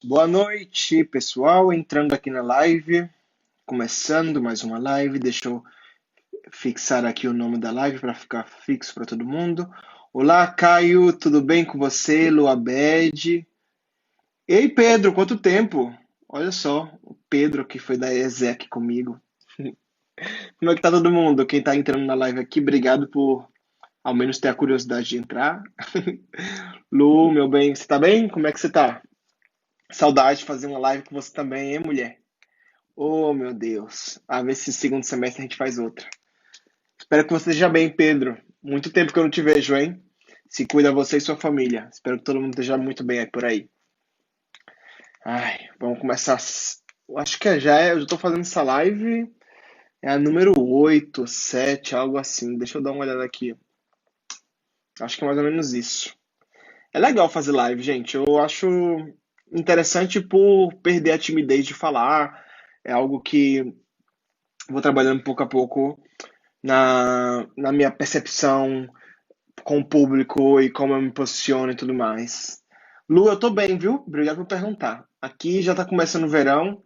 Boa noite, pessoal. Entrando aqui na live, começando mais uma live. Deixa eu fixar aqui o nome da live para ficar fixo para todo mundo. Olá, Caio, tudo bem com você? Luabed. Ei, Pedro, quanto tempo? Olha só, o Pedro que foi da ESEC comigo. Como é que tá todo mundo? Quem tá entrando na live aqui, obrigado por ao menos ter a curiosidade de entrar. Lu, meu bem, você tá bem? Como é que você tá? Saudade de fazer uma live com você também, hein, mulher? Oh, meu Deus. A ver se segundo semestre a gente faz outra. Espero que você esteja bem, Pedro. Muito tempo que eu não te vejo, hein? Se cuida você e sua família. Espero que todo mundo esteja muito bem aí por aí. Ai, vamos começar. Acho que eu já tô fazendo essa live. É a número 8, 7, algo assim. Deixa eu dar uma olhada aqui. Acho que é mais ou menos isso. É legal fazer live, gente. Eu acho interessante por perder a timidez de falar. É algo que vou trabalhando pouco a pouco na minha percepção com o público e como eu me posiciono e tudo mais. Lu, eu tô bem, viu? Obrigado por perguntar. Aqui já tá começando o verão,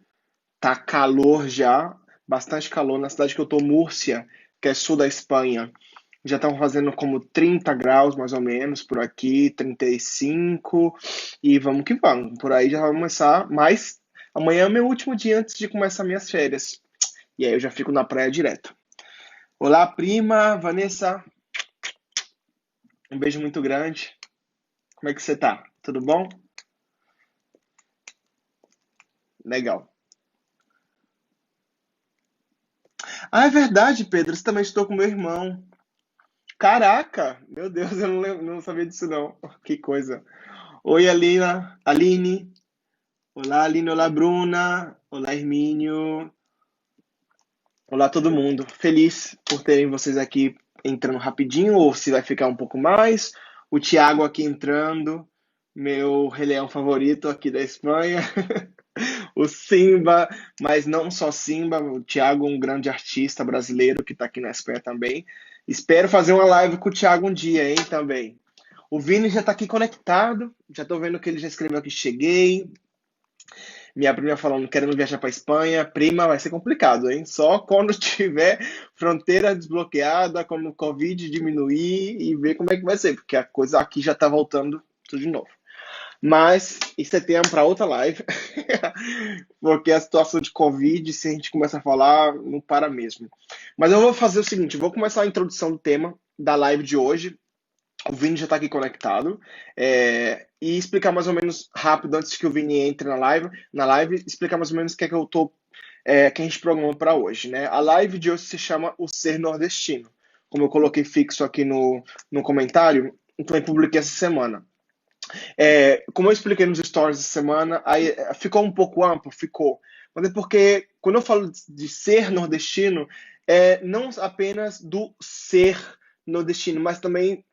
tá calor já, bastante calor na cidade que eu tô, Múrcia, que é sul da Espanha. Já estão fazendo como 30 graus mais ou menos por aqui, 35, e vamos que vamos. Por aí já vai começar, mas amanhã é meu último dia antes de começar minhas férias. E aí eu já fico na praia direto. Olá, prima, Vanessa. Um beijo muito grande. Como é que você tá? Tudo bom? Legal. Ah, é verdade, Pedro. Você também estou com meu irmão. Caraca! Meu Deus, eu não sabia disso não. Que coisa. Oi, Alina. Aline. Olá, Aline. Olá, Bruna. Olá, Hermínio. Olá, todo mundo. Feliz por terem vocês aqui entrando rapidinho, ou se vai ficar um pouco mais. O Thiago aqui entrando. Meu Rei Leão favorito aqui da Espanha. O Simba, mas não só Simba, o Thiago, um grande artista brasileiro que está aqui na Espanha também. Espero fazer uma live com o Thiago um dia, hein, também. O Vini já está aqui conectado, já estou vendo que ele já escreveu que cheguei. Minha prima falando, querendo viajar para Espanha. Prima, vai ser complicado, hein? Só quando tiver fronteira desbloqueada, quando o Covid diminuir e ver como é que vai ser, porque a coisa aqui já está voltando tudo de novo. Mas isso é tema para outra live, porque a situação de Covid, se a gente começa a falar, não para mesmo. Mas eu vou fazer o seguinte, eu vou começar a introdução do tema da live de hoje. O Vini já está aqui conectado. E explicar mais ou menos rápido, antes que o Vini entre na live, explicar mais ou menos o que é que eu tô, que a gente programou para hoje, né? A live de hoje se chama O Ser Nordestino. Como eu coloquei fixo aqui no comentário, então eu publiquei essa semana. Como eu expliquei nos stories essa semana, aí ficou um pouco amplo, ficou. Mas é porque quando eu falo de ser nordestino, não apenas do ser nordestino, mas também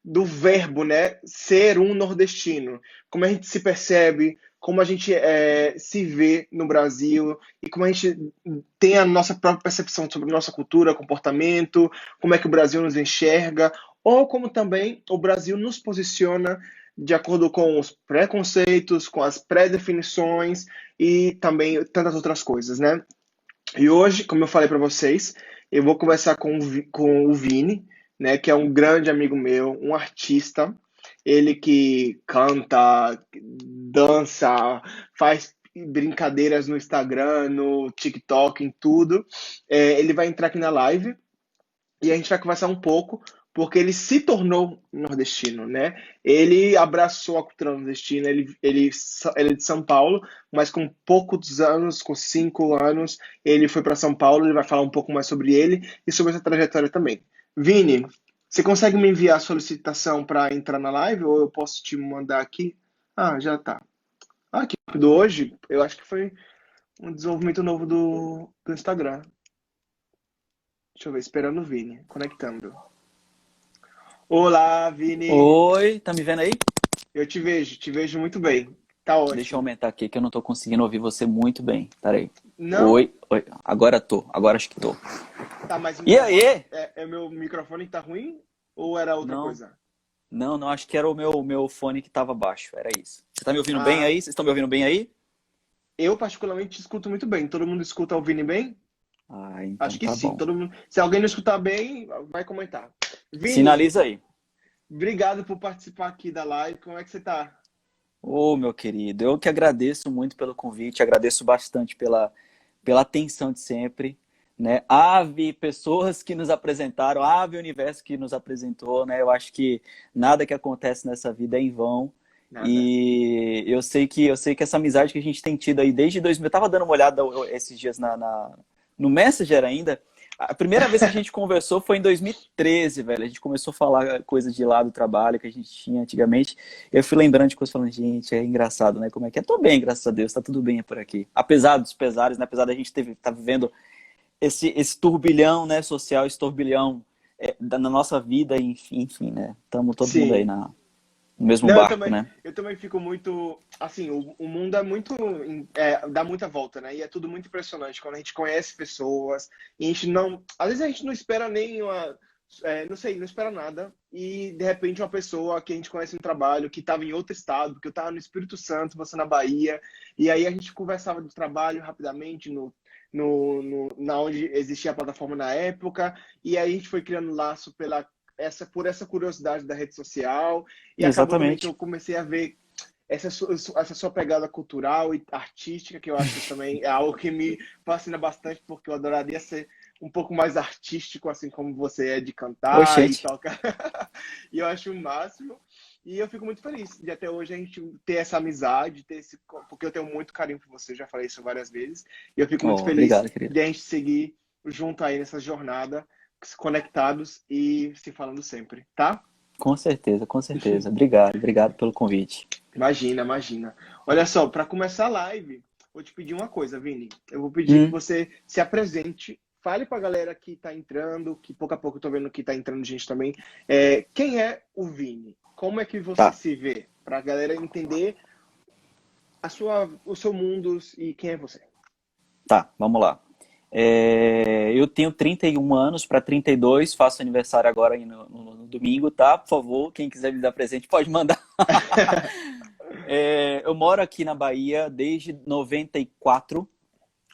do verbo, né? Ser um nordestino. Como a gente se percebe, como a gente se vê no Brasil e como a gente tem a nossa própria percepção sobre nossa cultura, comportamento, como é que o Brasil nos enxerga, ou como também o Brasil nos posiciona de acordo com os preconceitos, com as pré-definições e também tantas outras coisas, né? E hoje, como eu falei para vocês, eu vou conversar com o Vini, né, que é um grande amigo meu, um artista, ele que canta, dança, faz brincadeiras no Instagram, no TikTok, em tudo. Ele vai entrar aqui na live e a gente vai conversar um pouco, porque ele se tornou nordestino, né? Ele abraçou a cultura nordestina, ele é de São Paulo, mas com poucos anos, com 5 anos, ele foi para São Paulo, ele vai falar um pouco mais sobre ele e sobre essa trajetória também. Vini, você consegue me enviar a solicitação para entrar na live ou eu posso te mandar aqui? Ah, já tá. Ah, que rápido hoje, eu acho que foi um desenvolvimento novo do Instagram. Deixa eu ver, esperando o Vini, conectando. Olá, Vini. Oi, tá me vendo aí? Eu te vejo muito bem. Tá Deixa eu ótimo. aumentar aqui que eu não tô conseguindo ouvir você muito bem. Peraí. Não? Oi, oi. Agora tô. Agora acho que tô. Tá, mas o E microfone aí? é meu microfone que tá ruim Ou era outra Não, coisa? não, acho que era o meu fone que tava baixo, era isso. Você tá me ouvindo bem Ah, aí? Vocês estão me ouvindo bem aí? eu particularmente escuto muito bem. Todo mundo escuta o Vini bem? Ah, então Acho que tá sim. bom. Todo mundo. Se alguém não escutar bem, vai comentar. Vini, Sinaliza aí. obrigado por participar aqui da live. Como é que você tá? Ô, meu querido, eu que agradeço muito pelo convite, agradeço bastante pela atenção de sempre, né? Ave pessoas que nos apresentaram, ave universo que nos apresentou, né? Eu acho que nada que acontece nessa vida é em vão. Nada. E eu sei que essa amizade que a gente tem tido aí desde 2000, eu tava dando uma olhada esses dias no Messenger ainda. A primeira vez que a gente conversou foi em 2013, velho. A gente começou a falar coisas de lá do trabalho que a gente tinha antigamente. Eu fui lembrando de coisas falando, gente, é engraçado, né? Como é que é? Tô bem, graças a Deus, tá tudo bem por aqui. Apesar dos pesares, né? Apesar da gente tá vivendo esse turbilhão, né, social, esse turbilhão na nossa vida, enfim, né? Estamos todo mundo aí Sim. no mesmo Não, barco, né? eu também fico muito, assim, o mundo é muito, dá muita volta, né? E é tudo muito impressionante quando a gente conhece pessoas e a gente não, às vezes a gente não espera nenhuma, não sei, não espera nada e de repente uma pessoa que a gente conhece no trabalho, que estava em outro estado, porque eu estava no Espírito Santo, você na Bahia, e aí a gente conversava do trabalho rapidamente na onde existia a plataforma na época, e aí a gente foi criando laço por essa curiosidade da rede social, e acabou também que Exatamente. eu comecei a ver essa sua pegada cultural e artística, que eu acho também é algo que me fascina bastante, porque eu adoraria ser um pouco mais artístico, assim como você é de cantar e Oxente. tocar. E eu acho o máximo. E eu fico muito feliz de até hoje a gente ter essa amizade, porque eu tenho muito carinho por você, já falei isso várias vezes. E eu fico muito Oh, feliz obrigado, querido. de a gente seguir junto aí nessa jornada, conectados e se falando sempre, tá? Com certeza, com certeza. Obrigado pelo convite. Imagina, imagina. Olha só, para começar a live, vou te pedir uma coisa, Vini. Eu vou pedir que Hum, você se apresente, fale para a galera que está entrando, que pouco a pouco eu tô vendo que está entrando gente também. Quem é o Vini? Como é que você tá, se vê? Para a galera entender o seu mundo e quem é você. tá, vamos lá. Eu tenho 31 anos para 32, faço aniversário agora aí no domingo, tá? Por favor, quem quiser me dar presente pode mandar. Eu moro aqui na Bahia desde 94.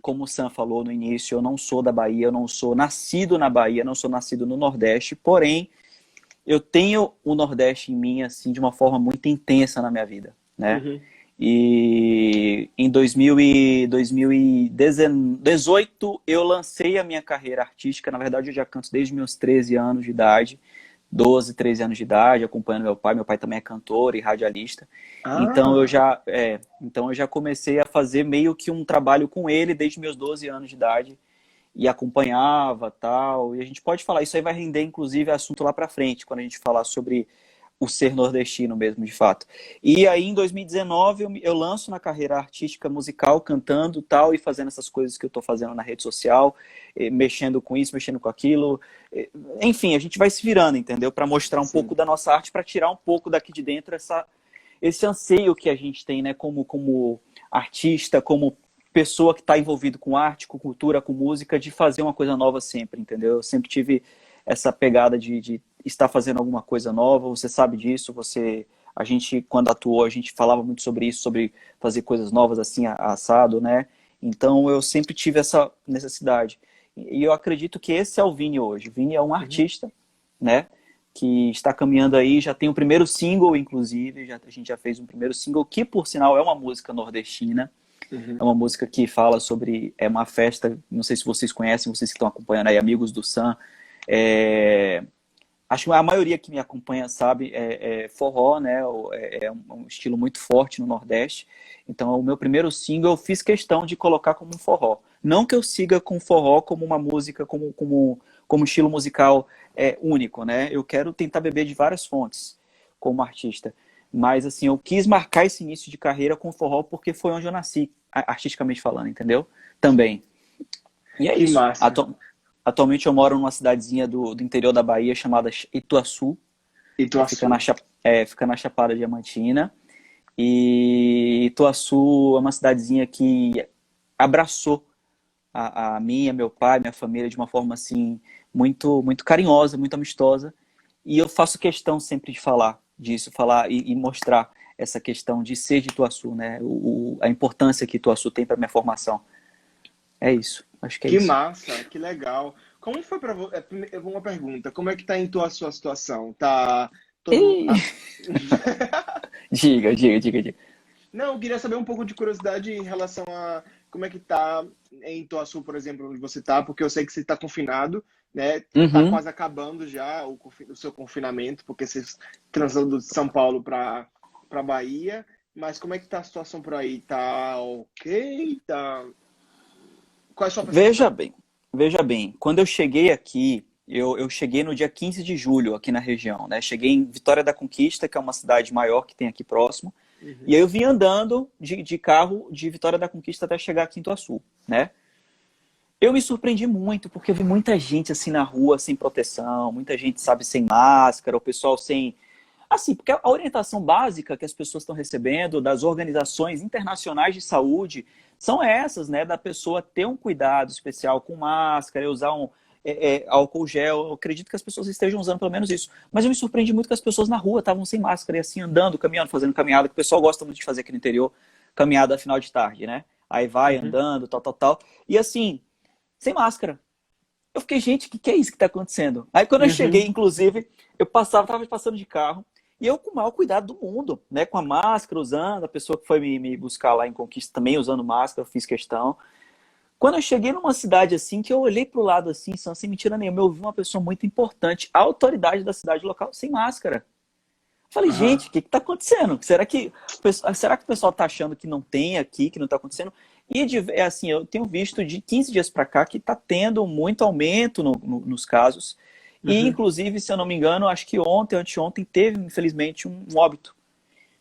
Como o Sam falou no início, eu não sou da Bahia, eu não sou nascido na Bahia, não sou nascido no Nordeste, porém, eu tenho o Nordeste em mim, assim, de uma forma muito intensa na minha vida, né? Uhum. E em 2018 eu lancei a minha carreira artística. Na verdade, eu já canto desde meus 13 anos de idade, 12, 13 anos de idade, acompanhando meu pai. Meu pai também é cantor e radialista. Então eu Ah, já, então eu já comecei a fazer meio que um trabalho com ele desde meus 12 anos de idade e acompanhava tal. E a gente pode falar, isso aí vai render inclusive assunto lá para frente, quando a gente falar sobre o ser nordestino mesmo, de fato. E aí, em 2019, eu lanço na carreira artística musical, cantando tal, e fazendo essas coisas que eu estou fazendo na rede social, mexendo com isso, mexendo com aquilo. Enfim, a gente vai se virando, entendeu? Para mostrar um pouco sim. da nossa arte, para tirar um pouco daqui de dentro esse anseio que a gente tem, né, como artista, como pessoa que está envolvido com arte, com cultura, com música, de fazer uma coisa nova sempre, entendeu? Eu sempre tive essa pegada de estar fazendo alguma coisa nova, você sabe disso, a gente, quando atuou, a gente falava muito sobre isso, sobre fazer coisas novas assim, assado, né? Então eu sempre tive essa necessidade. E eu acredito que esse é o Vini hoje. O Vini é um Uhum. artista, né? Que está caminhando aí, já tem o primeiro single, inclusive, a gente já fez um primeiro single, que por sinal é uma música nordestina, é Uhum. uma música que fala sobre uma festa, não sei se vocês conhecem, vocês que estão acompanhando aí, amigos do Sam, é, acho que a maioria que me acompanha sabe, é forró, né? É um estilo muito forte no Nordeste. Então, o meu primeiro single eu fiz questão de colocar como um forró. Não que eu siga com forró como uma música, como estilo musical único, né? Eu quero tentar beber de várias fontes como artista. Mas, assim, eu quis marcar esse início de carreira com forró porque foi onde eu nasci, artisticamente falando, entendeu? Também. E é Que isso. massa. Atualmente eu moro numa cidadezinha do interior da Bahia chamada Ituaçu. Fica Ituaçu. fica na Chapada Diamantina. E Ituaçu é uma cidadezinha que abraçou a mim, a meu pai, minha família de uma forma assim muito muito carinhosa, muito amistosa. E eu faço questão sempre de falar disso, falar e mostrar essa questão de ser de Ituaçu, né? A importância que Ituaçu tem para minha formação. É isso, acho que é Que isso. massa, que legal. Como foi para você? Uma pergunta. Como é que tá em tua sua situação? Tá todo mundo. E... Diga, diga, diga, diga. Não, eu queria saber um pouco de curiosidade em relação a como é que tá em Ituaçu, por exemplo, onde você tá, porque eu sei que você está confinado, né? Tá Uhum. quase acabando já o seu confinamento, porque você transando de São Paulo para Bahia. Mas como é que tá a situação por aí? Tá ok? Tá... Qual é a sua Veja percepção? bem, veja bem. Quando eu cheguei aqui, eu cheguei no dia 15 de julho aqui na região, né? Cheguei em Vitória da Conquista, que é uma cidade maior que tem aqui próximo. E aí Uhum, eu vim andando de carro de Vitória da Conquista até chegar aqui em Ituaçu, né? Eu me surpreendi muito, porque eu vi muita gente assim na rua sem proteção, muita gente, sabe, sem máscara, o pessoal sem. Assim, porque a orientação básica que as pessoas estão recebendo das organizações internacionais de saúde são essas, né? Da pessoa ter um cuidado especial com máscara, usar álcool gel. Eu acredito que as pessoas estejam usando pelo menos isso. Mas eu me surpreendi muito que as pessoas na rua estavam sem máscara e assim, andando, caminhando, fazendo caminhada, que o pessoal gosta muito de fazer aqui no interior, caminhada final de tarde, né? Aí vai uhum, andando, tal, tal, tal. E assim, sem máscara. Eu fiquei, gente, o que é isso que está acontecendo? Aí quando eu cheguei, uhum. inclusive, estava passando de carro, e eu com o maior cuidado do mundo, né? Com a máscara usando, a pessoa que foi me buscar lá em Conquista também usando máscara, eu fiz questão. Quando eu cheguei numa cidade assim, que eu olhei para o lado assim, sem mentira nenhuma, eu vi uma pessoa muito importante, a autoridade da cidade local, sem máscara. Falei, Aham. gente, o que está acontecendo? Será que o pessoal está achando que não tem aqui, que não está acontecendo? E é assim, eu tenho visto de 15 dias para cá que está tendo muito aumento nos casos. E, Uhum. inclusive, se eu não me engano, acho que ontem, anteontem, teve, infelizmente, um óbito,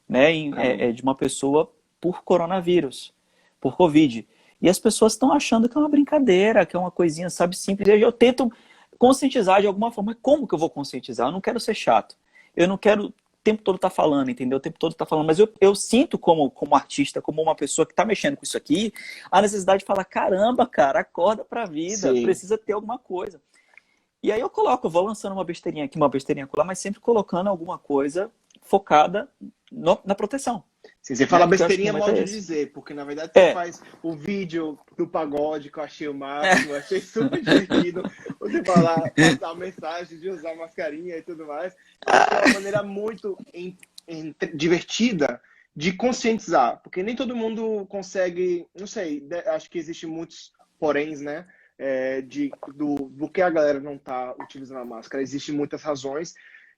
né, Caramba. de uma pessoa por coronavírus, por Covid. E as pessoas estão achando que é uma brincadeira, que é uma coisinha, sabe, simples. E eu tento conscientizar de alguma forma. Como que eu vou conscientizar? Eu não quero ser chato. Eu não quero o tempo todo estar falando, entendeu? O tempo todo estar falando. Mas eu sinto como artista, como uma pessoa que está mexendo com isso aqui, a necessidade de falar, caramba, cara, acorda pra vida, Sim. precisa ter alguma coisa. E aí eu vou lançando uma besteirinha aqui, uma besteirinha lá, mas sempre colocando alguma coisa focada na proteção, Sim, você né? fala Porque eu acho que o besteirinha momento mal é de esse. dizer, porque na verdade você É, faz o vídeo do pagode que eu achei o máximo, eu achei super divertido você falar, passar a mensagem de usar mascarinha e tudo mais. Eu acho que é uma maneira muito divertida de conscientizar, porque nem todo mundo consegue, não sei, acho que existem muitos poréns, né? Do que a galera não está utilizando a máscara. Existem muitas razões,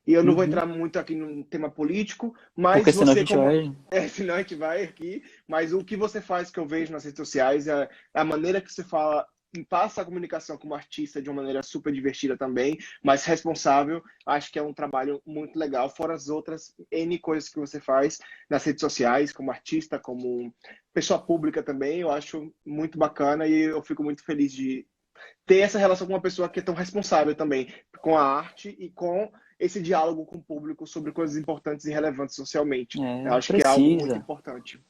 e eu não vou uhum. entrar muito aqui no tema político, mas Porque senão a você, gente como. vai. Senão a gente vai aqui, mas o que você faz que eu vejo nas redes sociais é a maneira que você fala, passa a comunicação como artista de uma maneira super divertida também, mas responsável. Acho que é um trabalho muito legal, fora as outras N coisas que você faz nas redes sociais, como artista, como pessoa pública também. Eu acho muito bacana e eu fico muito feliz de ter essa relação com uma pessoa que é tão responsável também com a arte e com esse diálogo com o público sobre coisas importantes e relevantes socialmente. Eu É, acho que é algo muito precisa. importante.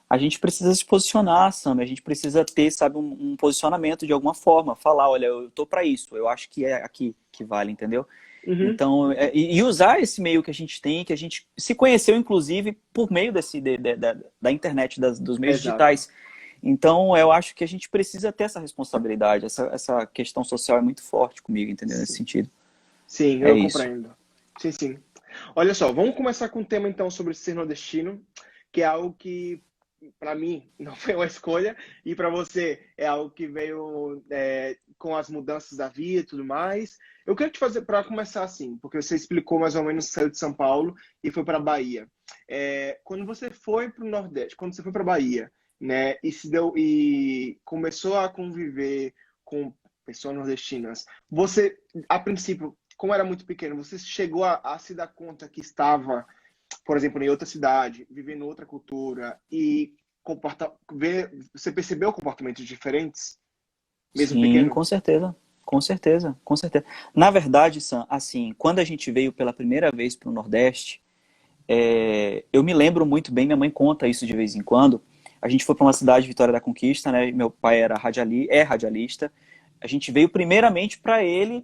A gente precisa se posicionar, Sam. A gente precisa ter, sabe, um posicionamento de alguma forma. Falar, olha, eu tô para isso. Eu acho que é aqui que vale, entendeu? Uhum, Então, e usar esse meio que a gente tem, que a gente se conheceu, inclusive, por meio da internet, dos meios exato. digitais. Então, eu acho que a gente precisa ter essa responsabilidade. Essa questão social é muito forte comigo, entendeu? Nesse Sim, sentido. sim, É eu isso. compreendo. Sim, sim. Olha só, vamos começar com um tema então sobre ser nordestino, que é algo que para mim não foi uma escolha e para você é algo que veio com as mudanças da vida e tudo mais. Eu quero te fazer para começar assim, porque você explicou mais ou menos saiu de São Paulo e foi para Bahia. Quando você foi para o Nordeste, quando você foi para Bahia, né, e se deu e começou a conviver com pessoas nordestinas, você a princípio como era muito pequeno, você chegou a se dar conta que estava, por exemplo, em outra cidade, vivendo outra cultura e você percebeu comportamentos diferentes, mesmo Sim, pequeno? com certeza. Com certeza, com certeza. Na verdade, Sam, assim, quando a gente veio pela primeira vez para o Nordeste, eu me lembro muito bem, minha mãe conta isso de vez em quando. A gente foi para uma cidade, Vitória da Conquista, né? Meu pai é radialista. A gente veio primeiramente para ele.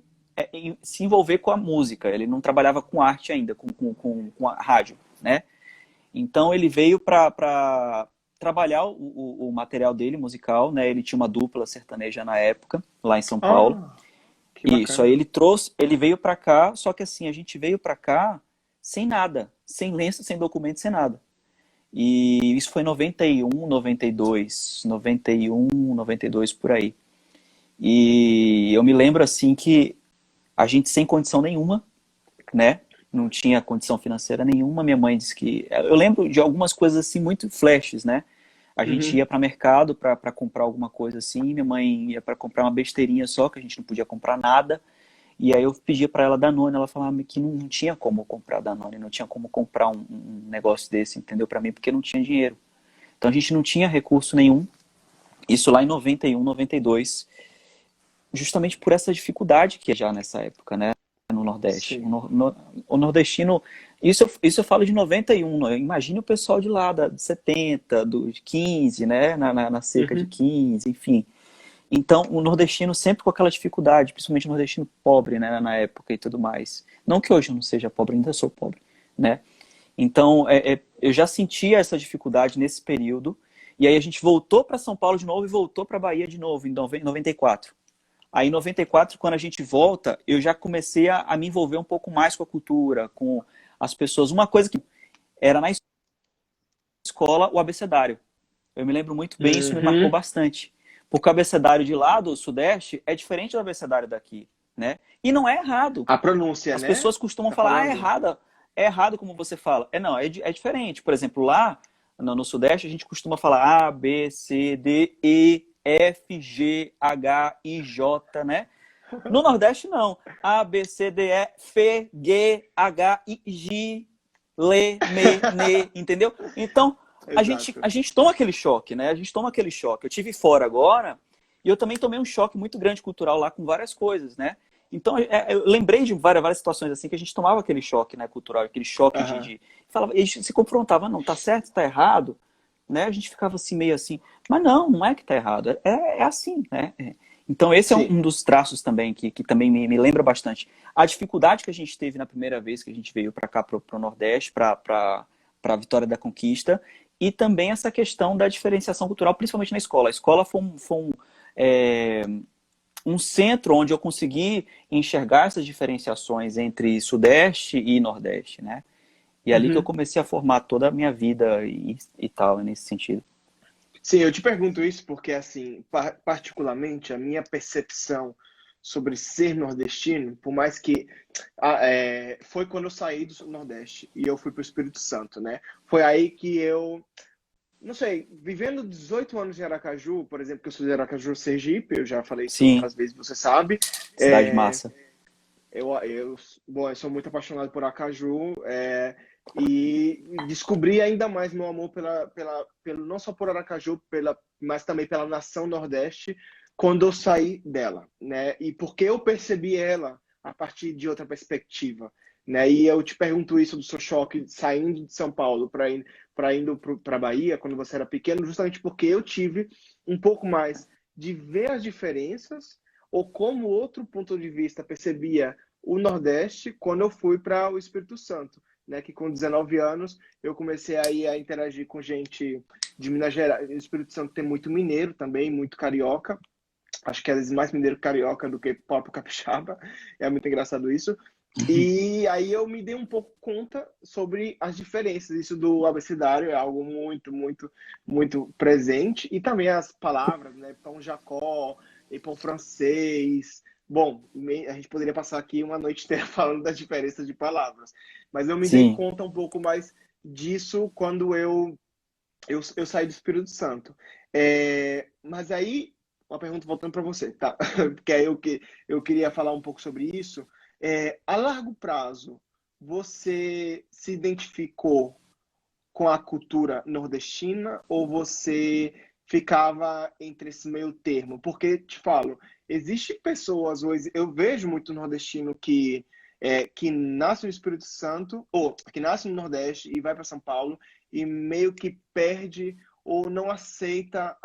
se envolver com a música. Ele não trabalhava com arte ainda, com a rádio, né? Então ele veio para trabalhar o material dele musical, né? Ele tinha uma dupla sertaneja na época, lá em São Paulo. Ah, que Isso, aí bacana. ele veio para cá, só que assim, a gente veio para cá sem nada, sem lenço, sem documento, sem nada. E isso foi em 91, 92, 91, 92 por aí. E eu me lembro assim que a gente sem condição nenhuma, né? Não tinha condição financeira nenhuma. Minha mãe disse que. Eu lembro de algumas coisas assim, muito flashes, né? A gente Uhum. ia para mercado para comprar alguma coisa assim. Minha mãe ia para comprar uma besteirinha só, que a gente não podia comprar nada. E aí eu pedia para ela Danone. Ela falava que não tinha como comprar Danone, não tinha como comprar um negócio desse, entendeu? Para mim, porque não tinha dinheiro. Então a gente não tinha recurso nenhum. Isso lá em 91, 92, justamente por essa dificuldade que é já nessa época, né? No Nordeste. Sim. O nordestino, isso eu falo de 91, né? Imagine o pessoal de lá, de 70, de 15, né? Na cerca de Uhum. 15, enfim. Então, o nordestino sempre com aquela dificuldade, principalmente o nordestino pobre, né? Na época e tudo mais. Não que hoje eu não seja pobre, ainda sou pobre, né? Então, eu já sentia essa dificuldade nesse período. E aí a gente voltou para São Paulo de novo e voltou para Bahia de novo, em 94. Aí em 94, quando a gente volta, eu já comecei a me envolver um pouco mais com a cultura, com as pessoas. Uma coisa que era na escola, o abecedário. Eu me lembro muito bem, isso me marcou Uhum. bastante. Porque o abecedário de lá do Sudeste é diferente do abecedário daqui, né? E não é errado. A pronúncia, As né? pessoas costumam Tá falar, falando? é errado como você fala. Não, é diferente. Por exemplo, lá no Sudeste a gente costuma falar A, B, C, D, E, F, G, H, I, J, né? No Nordeste, não. A, B, C, D, E, F, G, H, I, J, L, M, N, entendeu? Então, Exato. a gente toma aquele choque, né? A gente toma aquele choque. Eu tive fora agora e eu também tomei um choque muito grande cultural lá com várias coisas, né? Então, eu lembrei de várias situações assim que a gente tomava aquele choque, né, cultural, aquele choque Aham. falava, e a gente se confrontava, não, tá certo, tá errado, né? A gente ficava assim meio assim, mas não é que tá errado, é assim, né? Então, esse é Sim. um dos traços também que também me lembra bastante. A dificuldade que a gente teve na primeira vez que a gente veio para cá, para o Nordeste, para a Vitória da Conquista, e também essa questão da diferenciação cultural, principalmente na escola. A escola é, um centro onde eu consegui enxergar essas diferenciações entre Sudeste e Nordeste, né? E é ali que eu Uhum. comecei a formar toda a minha vida e tal, nesse sentido. Sim, eu te pergunto isso porque, assim, particularmente, a minha percepção sobre ser nordestino, por mais que foi quando eu saí do Nordeste e eu fui para o Espírito Santo, né? Foi aí que eu, não sei, vivendo 18 anos em Aracaju, por exemplo, que eu sou de Aracaju, Sergipe, eu já falei isso Sim, outras vezes, você sabe. cidade É, massa. eu sou muito apaixonado por Aracaju, e descobri ainda mais meu amor pelo, não só por Aracaju, mas também pela nação Nordeste, quando eu saí dela, né? E porque eu percebi ela a partir de outra perspectiva, né? E eu te pergunto isso do seu choque saindo de São Paulo para indo para Bahia, quando você era pequeno, justamente porque eu tive um pouco mais de ver as diferenças ou como outro ponto de vista percebia o Nordeste quando eu fui para o Espírito Santo, né? Que com 19 anos eu comecei aí a interagir com gente de Minas Gerais. O Espírito Santo tem muito mineiro também, muito carioca. Acho que às vezes mais mineiro carioca do que próprio capixaba. É muito engraçado isso. E aí eu me dei um pouco conta sobre as diferenças. Isso do abecedário é algo muito, muito, muito presente. E também as palavras, né? Pão Jacó, e pão francês. Bom, a gente poderia passar aqui uma noite inteira falando das diferenças de palavras. Mas eu me dei Sim. conta um pouco mais disso quando eu saí do Espírito Santo. Mas aí, uma pergunta voltando para você, tá? Porque aí eu queria falar um pouco sobre isso. A largo prazo, você se identificou com a cultura nordestina ou você ficava entre esse meio termo? Porque, te falo, existem pessoas, hoje, eu vejo muito nordestino que nasce no Espírito Santo, ou que nasce no Nordeste e vai para São Paulo e meio que perde ou não aceita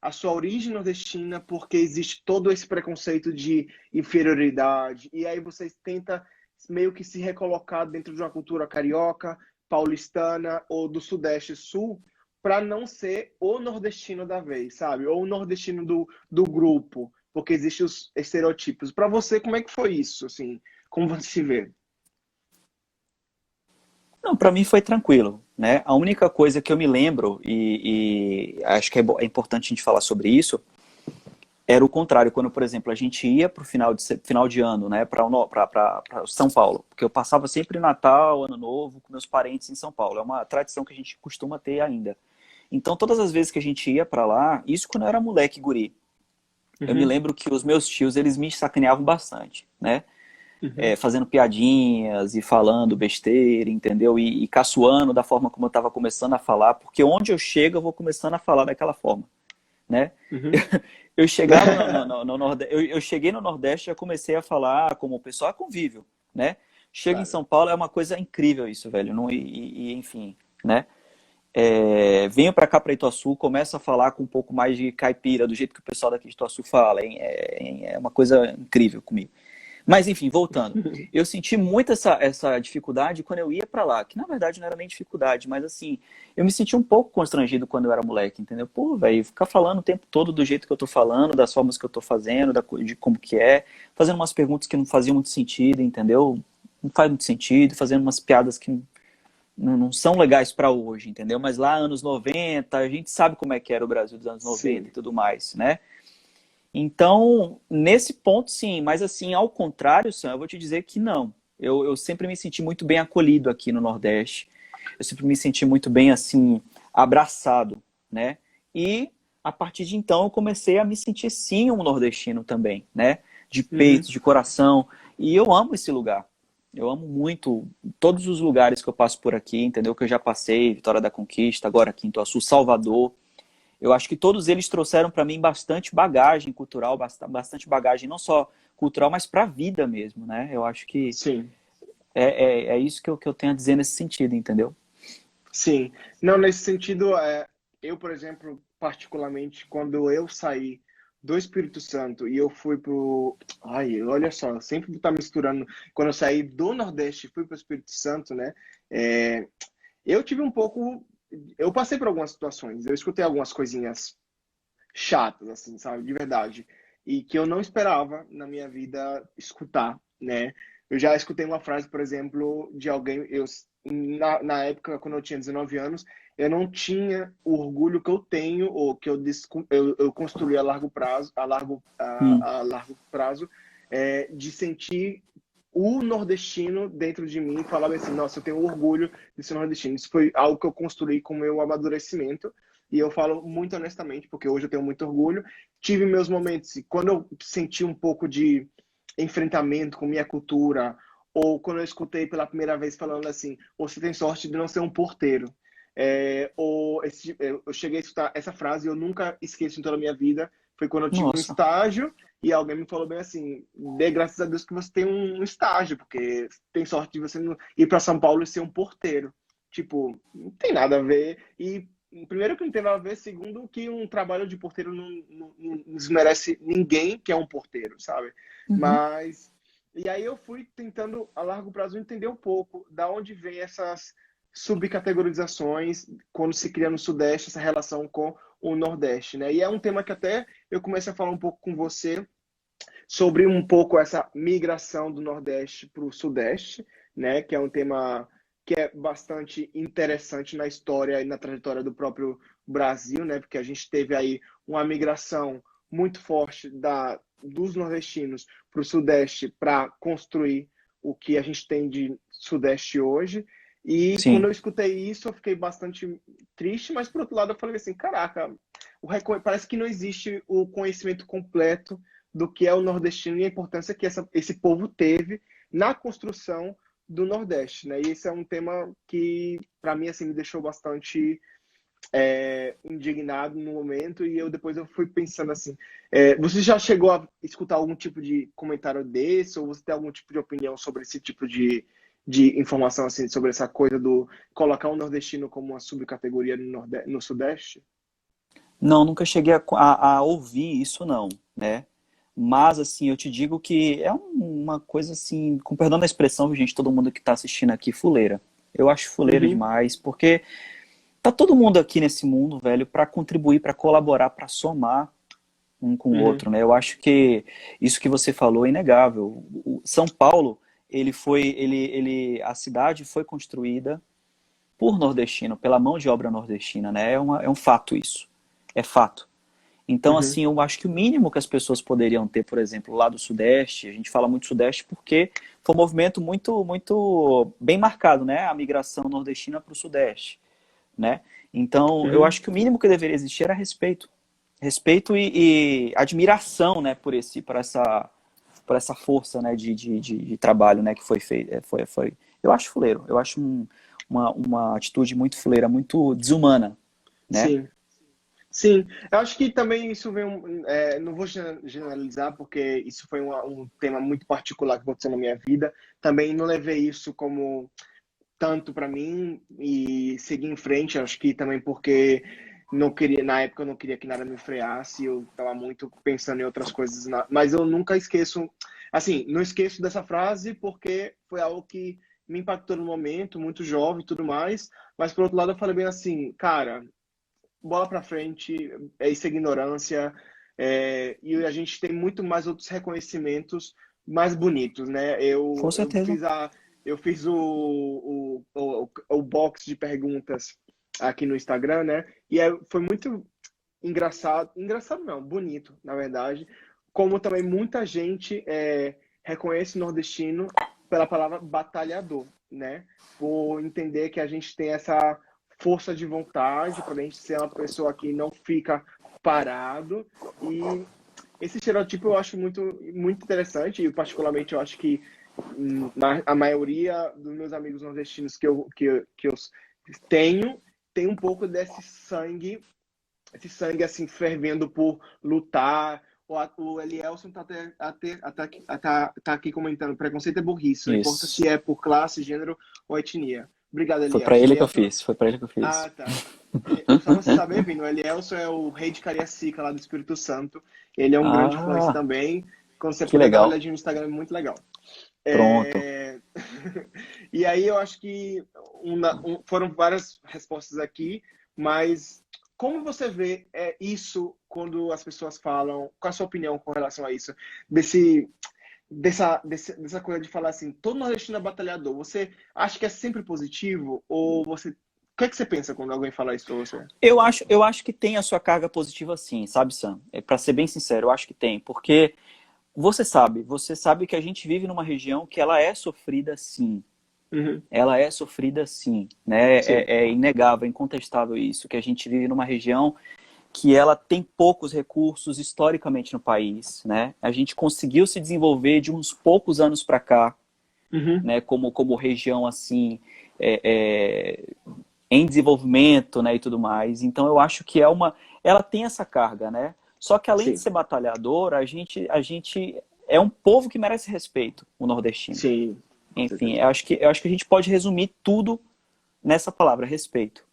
a sua origem nordestina, porque existe todo esse preconceito de inferioridade, e aí você tenta meio que se recolocar dentro de uma cultura carioca, paulistana ou do Sudeste Sul, para não ser o nordestino da vez, sabe? Ou o nordestino do grupo, porque existem os estereotipos. Para você, como é que foi isso, assim? Como você se vê? Não, para mim foi tranquilo, né? A única coisa que eu me lembro, e acho que é importante a gente falar sobre isso, era o contrário, quando, por exemplo, a gente ia para o final de ano, né, para São Paulo, porque eu passava sempre Natal, Ano Novo, com meus parentes em São Paulo. É uma tradição que a gente costuma ter ainda. Então, todas as vezes que a gente ia para lá, isso quando eu era moleque, guri, eu me Uhum, lembro que os meus tios, eles me sacaneavam bastante, né? uhum. Fazendo piadinhas e falando besteira, entendeu? E caçoando da forma como eu estava começando a falar, porque onde eu chego, eu vou começando a falar daquela forma, né? Uhum. Eu chegava no Nordeste, eu cheguei no Nordeste e já comecei a falar como o pessoal é convívio, né? Chega em Claro. São Paulo, é uma coisa incrível isso, velho. Não, enfim, né? Venho para cá para Ituaçu, começo a falar com um pouco mais de caipira, do jeito que o pessoal daqui de Ituaçu fala, hein? É uma coisa incrível comigo. Mas enfim, voltando. Eu senti muito essa dificuldade quando eu ia pra lá, que na verdade não era nem dificuldade, mas assim, eu me senti um pouco constrangido quando eu era moleque, entendeu? Pô, velho, ficar falando o tempo todo do jeito que eu tô falando, das formas que eu tô fazendo, de como que é, fazendo umas perguntas que não faziam muito sentido, entendeu? Não faz muito sentido, fazendo umas piadas que não são legais pra hoje, entendeu? Mas lá, anos 90 a gente sabe como é que era o Brasil dos anos 90 e Sim. tudo mais, né? Então, nesse ponto, sim, mas assim, ao contrário, Sam, eu vou te dizer que não. Eu sempre me senti muito bem acolhido aqui no Nordeste. Eu sempre me senti muito bem, assim, abraçado, né? E a partir de então eu comecei a me sentir, sim, um nordestino também, né? De peito, Uhum. de coração. E eu amo esse lugar. Eu amo muito todos os lugares que eu passo por aqui, entendeu? Que eu já passei, Vitória da Conquista, agora aqui em Ituaçu, Salvador. Eu acho que todos eles trouxeram para mim bastante bagagem cultural, bastante bagagem não só cultural, mas para a vida mesmo, né? Eu acho que Sim. é isso que eu tenho a dizer nesse sentido, entendeu? Sim. Não, nesse sentido, eu, por exemplo, particularmente, quando eu saí do Espírito Santo e eu fui pro. Ai, olha só, eu sempre tá misturando. Quando eu saí do Nordeste e fui pro Espírito Santo, né? é, eu tive um pouco. Eu passei por algumas situações, eu escutei algumas coisinhas chatas, assim, sabe? De verdade. E que eu não esperava na minha vida escutar, né? Eu já escutei uma frase, por exemplo, de alguém, na época, quando eu tinha 19 anos, eu não tinha o orgulho que eu tenho, ou que eu construí Hum, a largo prazo, de sentir o nordestino dentro de mim e falar assim, nossa, eu tenho orgulho de ser nordestino. Isso foi algo que eu construí com o meu amadurecimento, e eu falo muito honestamente, porque hoje eu tenho muito orgulho. Tive meus momentos, e quando eu senti um pouco de enfrentamento com minha cultura, ou quando eu escutei pela primeira vez falando assim, você tem sorte de não ser um porteiro. Eu cheguei a escutar essa frase e eu nunca esqueço em toda a minha vida. Foi quando eu tive um nossa. estágio e alguém me falou bem assim: dê graças a Deus que você tem um estágio, porque tem sorte de você ir para São Paulo e ser um porteiro. Tipo, não tem nada a ver. E primeiro que não tem nada a ver, segundo que um trabalho de porteiro não desmerece ninguém que é um porteiro, sabe? Uhum. Mas e aí eu fui tentando a largo prazo entender um pouco da onde vem essas subcategorizações quando se cria no Sudeste essa relação com o Nordeste, né? E é um tema que até eu comecei a falar um pouco com você sobre um pouco essa migração do Nordeste para o Sudeste, né? Que é um tema que é bastante interessante na história e na trajetória do próprio Brasil, né? Porque a gente teve aí uma migração muito forte dos nordestinos para o Sudeste para construir o que a gente tem de Sudeste hoje. E quando Sim. eu escutei isso, eu fiquei bastante triste, mas por outro lado eu falei assim, caraca, parece que não existe o conhecimento completo do que é o nordestino e a importância que esse povo teve na construção do Nordeste, né? E esse é um tema que, para mim, assim, me deixou bastante indignado no momento e depois eu fui pensando assim, você já chegou a escutar algum tipo de comentário desse ou você tem algum tipo de opinião sobre esse tipo de informação assim sobre essa coisa do colocar o nordestino como uma subcategoria no Sudeste? Não, nunca cheguei a ouvir isso não, né? Mas, assim, eu te digo que é uma coisa, assim, com perdão da expressão, gente, todo mundo que está assistindo aqui, fuleira. Eu acho fuleira Uhum, demais, porque tá todo mundo aqui nesse mundo, velho, para contribuir, para colaborar, para somar um com o uhum, outro, né? Eu acho que isso que você falou é inegável. O São Paulo, a cidade foi construída por nordestino, pela mão de obra nordestina, né? É um fato isso. É fato. Então, uhum, assim, eu acho que o mínimo que as pessoas poderiam ter, por exemplo, lá do Sudeste, a gente fala muito Sudeste porque foi um movimento muito bem marcado, né? A migração nordestina para o Sudeste, né? Então, eu uhum. acho que o mínimo que deveria existir era respeito. Respeito e admiração, né, por essa força, né, de trabalho, né, que foi feito. Eu acho fuleiro. Eu acho uma atitude muito fuleira, muito desumana, né? Sim. Sim, eu acho que também isso vem, não vou generalizar, porque isso foi um tema muito particular que aconteceu na minha vida. Também não levei isso como tanto para mim e segui em frente. Acho que também porque não queria, na época eu não queria que nada me freasse, eu estava muito pensando em outras coisas, mas eu nunca esqueço, assim, não esqueço dessa frase porque foi algo que me impactou no momento, muito jovem e tudo mais, mas por outro lado eu falei bem assim, cara, bola para frente, isso é ignorância, e a gente tem muito mais outros reconhecimentos mais bonitos, né? Com certeza. Eu fiz o box de perguntas aqui no Instagram, né? E foi muito engraçado, engraçado não, bonito, na verdade, como também muita gente reconhece o nordestino pela palavra batalhador, né? Por entender que a gente tem essa força de vontade para a gente ser uma pessoa que não fica parado e esse estereotipo eu acho muito interessante e particularmente eu acho que a maioria dos meus amigos nordestinos que eu tenho tem um pouco desse sangue, esse sangue assim fervendo por lutar. O Elielson tá aqui comentando: preconceito é burrice, não importa Isso. se é por classe, gênero ou etnia. Obrigado, Foi pra Elielson. ele que eu Elielson, fiz. Foi pra ele que eu fiz. ah, tá. Só pra você saber, Vini, o Elielson é o rei de Cariacica, lá do Espírito Santo. Ele é um grande influencer Ah, também. Quando você que puder dar uma legal. olhadinha no Instagram, é muito legal. Pronto. É, E aí eu acho que foram várias respostas aqui, mas como você vê isso quando as pessoas falam? Qual a sua opinião com relação a isso? Desse, dessa coisa de falar assim, todo nordestino é batalhador. Você acha que é sempre positivo? Ou você. O que é que você pensa quando alguém fala isso pra você? Eu acho que tem a sua carga positiva sim, sabe, Sam? Para ser bem sincero, eu acho que tem, porque você sabe que a gente vive numa região que ela é sofrida sim. Uhum. Ela é sofrida sim, né? Sim, É inegável, é incontestável isso, que a gente vive numa região que ela tem poucos recursos historicamente no país, né? A gente conseguiu se desenvolver de uns poucos anos para cá, uhum. né? Como região assim é, é, em desenvolvimento, né? E tudo mais. Então eu acho que ela tem essa carga, né? Só que além de Sim, ser batalhador, a gente é um povo que merece respeito, o nordestino. sim, com Enfim, certeza. eu acho que a gente pode resumir tudo nessa palavra, respeito,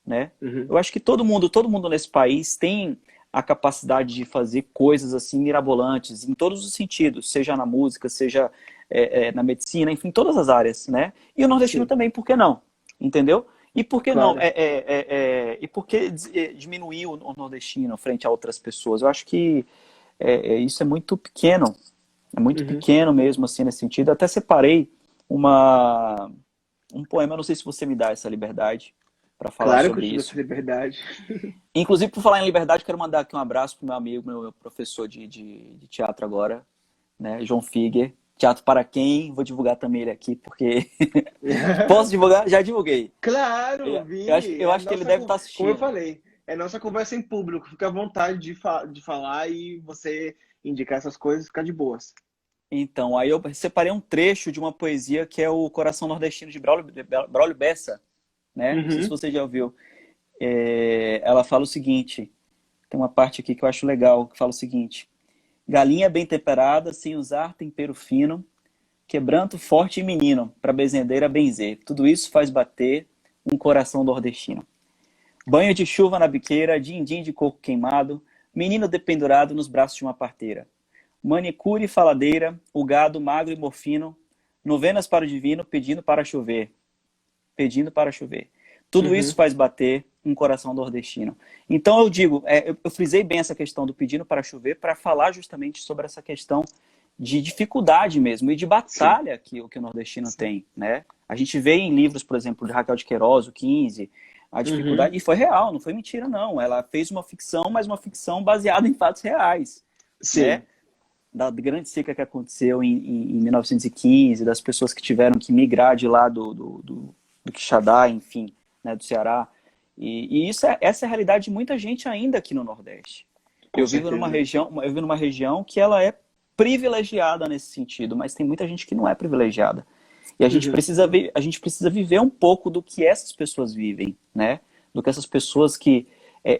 né? Uhum. Eu acho que todo mundo nesse país tem a capacidade de fazer coisas assim mirabolantes em todos os sentidos, seja na música, seja na medicina, enfim, todas as áreas, né? E o nordestino Sim, também, por que não? Entendeu? E por que não? claro. E por que diminuir o nordestino frente a outras pessoas? Eu acho que isso é muito Uhum. pequeno mesmo, assim, nesse sentido. Até separei uma, um poema, não sei se você me dá essa liberdade para falar Claro que eu sobre te dou essa isso. liberdade. Inclusive, por falar em liberdade, quero mandar aqui um abraço pro meu amigo, meu professor de teatro agora, né, João Figuer. Teatro para quem? Vou divulgar também ele aqui, porque posso divulgar? Já divulguei. Claro, Vini, Eu acho que ele deve estar como eu assistindo. falei, é nossa conversa em público. Fica à vontade de falar e você indicar essas coisas, ficar de boas. Então, aí eu separei um trecho de uma poesia que é o Coração Nordestino de Braulio Bessa, né? Não sei se Uhum, você já ouviu. Ela fala o seguinte, tem uma parte aqui que eu acho legal, que fala o seguinte: galinha bem temperada, sem usar tempero fino, quebranto forte e menino, para bezendeira benzer. Tudo isso faz bater um coração nordestino. Banho de chuva na biqueira, din-din de coco queimado, menino dependurado nos braços de uma parteira. Manicure e faladeira, o gado magro e morfino, novenas para o divino, pedindo para chover. Pedindo para chover. Tudo isso Uhum. faz bater um coração nordestino. Então eu digo, eu frisei bem essa questão do pedindo para chover para falar justamente sobre essa questão de dificuldade mesmo e de Sim, batalha que o nordestino sim. tem, né? A gente vê em livros, por exemplo, de Raquel de Queiroz, o 15, a Uhum. dificuldade, e foi real, não foi mentira não. Ela fez uma ficção, mas uma ficção baseada em fatos reais, né? Sim, Da grande seca que aconteceu em 1915, das pessoas que tiveram que migrar de lá do Quixadá, enfim, né, do Ceará. E essa é a realidade de muita gente ainda aqui no Nordeste. com certeza. Eu vivo numa região que ela é privilegiada nesse sentido, mas tem muita gente que não é privilegiada. E Uhum. a gente precisa viver um pouco do que essas pessoas vivem, né? Do que essas pessoas que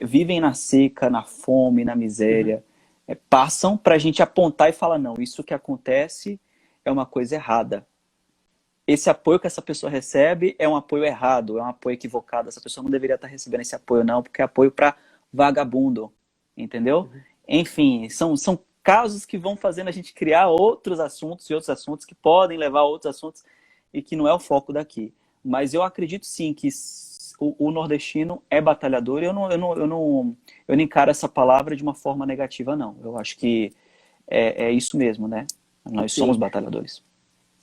vivem na seca, na fome, na Uhum. miséria, passam para a gente apontar e falar, não, isso que acontece é uma coisa errada. Esse apoio que essa pessoa recebe é um apoio errado, é um apoio equivocado. Essa pessoa não deveria estar recebendo esse apoio, não, porque é apoio para vagabundo, entendeu? Uhum. Enfim, são casos que vão fazendo a gente criar outros assuntos e outros assuntos que podem levar a outros assuntos e que não é o foco daqui. Mas eu acredito sim que o nordestino é batalhador e eu não encaro essa palavra de uma forma negativa, não. Eu acho que é isso mesmo, né? Nós somos Sim. batalhadores.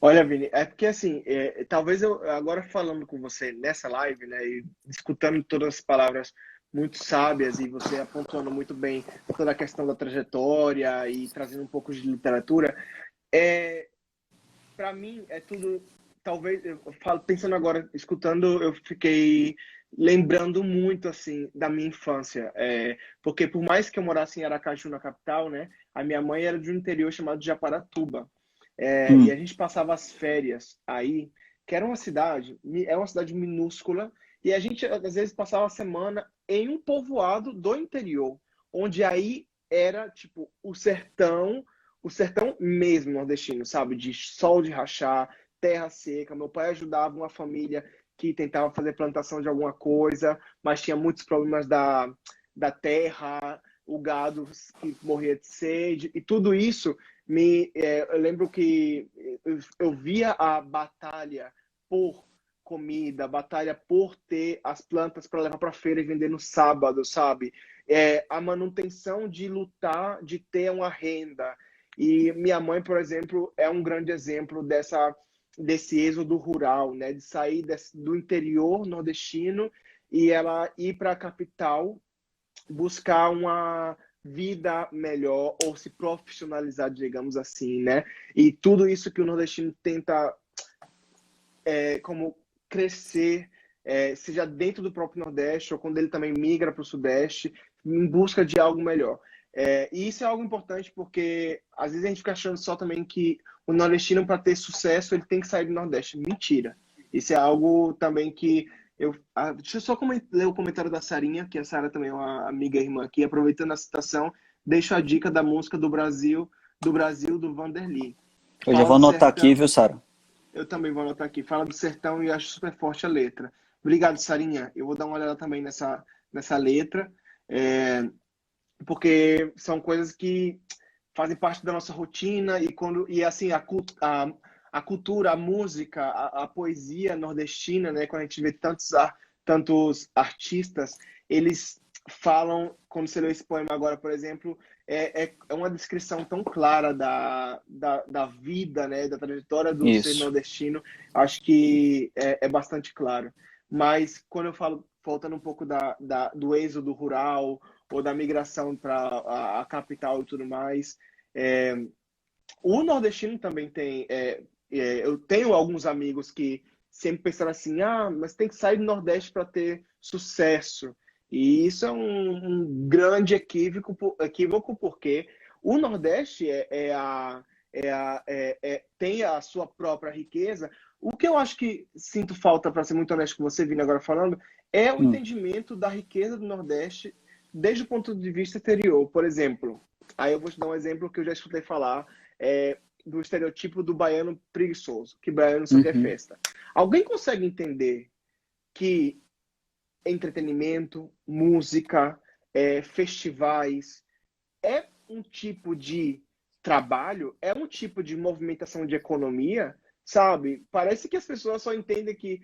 Olha, Vini, é porque assim, talvez eu agora falando com você nessa live, né, e escutando todas as palavras muito sábias e você apontando muito bem toda a questão da trajetória e trazendo um pouco de literatura, é, para mim é tudo, talvez eu falo, pensando agora, escutando, eu fiquei lembrando muito assim da minha infância, porque por mais que eu morasse em Aracaju, na capital, né, a minha mãe era de um interior chamado Japaratuba. E a Hum, gente passava as férias aí, que era uma cidade, é uma cidade minúscula, e a gente às vezes passava a semana em um povoado do interior, onde aí era tipo o sertão mesmo nordestino, sabe? De sol de rachar, terra seca. Meu pai ajudava uma família que tentava fazer plantação de alguma coisa, mas tinha muitos problemas da terra, o gado que morria de sede, e tudo isso eu lembro que eu via a batalha por comida, a batalha por ter as plantas para levar para feira e vender no sábado, sabe? A manutenção de lutar, de ter uma renda. E minha mãe, por exemplo, é um grande exemplo desse êxodo rural, né? De sair do interior nordestino e ela ir para a capital buscar uma vida melhor ou se profissionalizar, digamos assim, né? E tudo isso que o nordestino tenta como crescer, seja dentro do próprio Nordeste ou quando ele também migra para o Sudeste, em busca de algo melhor. E isso é algo importante porque às vezes a gente fica achando só também que o nordestino, para ter sucesso, ele tem que sair do Nordeste. Mentira. Isso é algo também que deixa eu só ler o comentário da Sarinha, que a Sara também é uma amiga e irmã aqui, aproveitando a citação, deixo a dica da música do Vanderly. eu já Fala vou do anotar aqui, sertão, viu, Sara? eu também vou anotar aqui. Fala do sertão e acho super forte a letra. Obrigado, Sarinha. Eu vou dar uma olhada também nessa letra, é, porque são coisas que fazem parte da nossa rotina e assim a cultura, a música, a poesia nordestina, né? Quando a gente vê tantos artistas, eles falam, quando você lê esse poema agora, por exemplo, é uma descrição tão clara da vida, né? Da trajetória do ser Isso. nordestino, acho que é bastante claro. Mas quando eu falo, voltando um pouco do êxodo rural, ou da migração para a capital e tudo mais. É, o nordestino também tem. Eu tenho alguns amigos que sempre pensaram assim: mas tem que sair do Nordeste para ter sucesso. E isso é um grande equívoco, porque o Nordeste tem a sua própria riqueza. O que eu acho que sinto falta, para ser muito honesto com você, Vini, agora falando, é o Hum, entendimento da riqueza do Nordeste desde o ponto de vista exterior. Por exemplo, aí eu vou te dar um exemplo que eu já escutei falar do estereotipo do baiano preguiçoso, que baiano só quer uhum. festa. Alguém consegue entender que entretenimento, música, festivais. É um tipo de trabalho, é um tipo de movimentação de economia, sabe? Parece que as pessoas só entendem que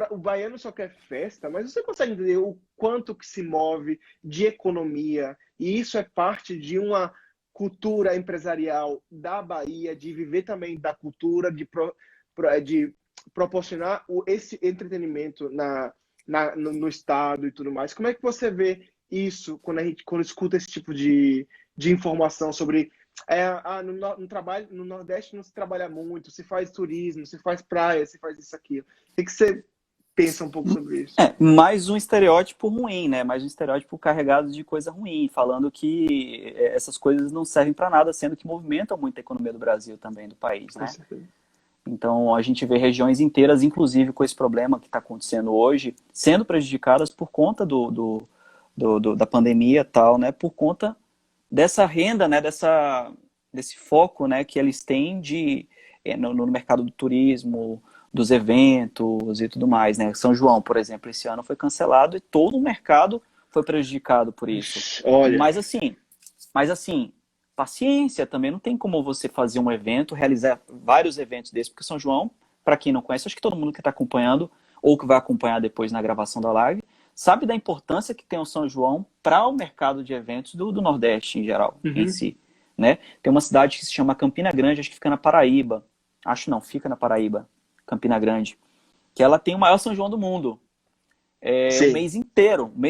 o baiano só quer festa, mas você consegue entender o quanto que se move de economia, e isso é parte de uma cultura empresarial da Bahia, de viver também da cultura, de proporcionar esse entretenimento no estado e tudo mais. Como é que você vê isso quando escuta esse tipo de informação sobre no trabalho no Nordeste não se trabalha muito, se faz turismo, se faz praia, se faz isso aqui. O que você pensa um pouco sobre isso? Mais um estereótipo ruim, né? Mais um estereótipo carregado de coisa ruim, falando que essas coisas não servem para nada, sendo que movimentam muito a economia do Brasil também, do país, Com né? certeza. Então, a gente vê regiões inteiras, inclusive com esse problema que está acontecendo hoje, sendo prejudicadas por conta da pandemia e tal, né? Por conta dessa renda, né? Desse foco, né? Que eles têm no mercado do turismo, dos eventos e tudo mais, né? São João, por exemplo, esse ano foi cancelado e todo o mercado foi prejudicado por isso. Ixi, olha, Mas assim, paciência também. Não tem como você fazer um evento, realizar vários eventos desses, porque São João, para quem não conhece, acho que todo mundo que está acompanhando, ou que vai acompanhar depois na gravação da live, sabe da importância que tem o São João para o mercado de eventos do Nordeste em geral, em uhum, si. Né? Tem uma cidade que se chama Campina Grande, acho que fica na Paraíba. Acho não, fica na Paraíba, Campina Grande. Que ela tem o maior São João do mundo. É sim, um mês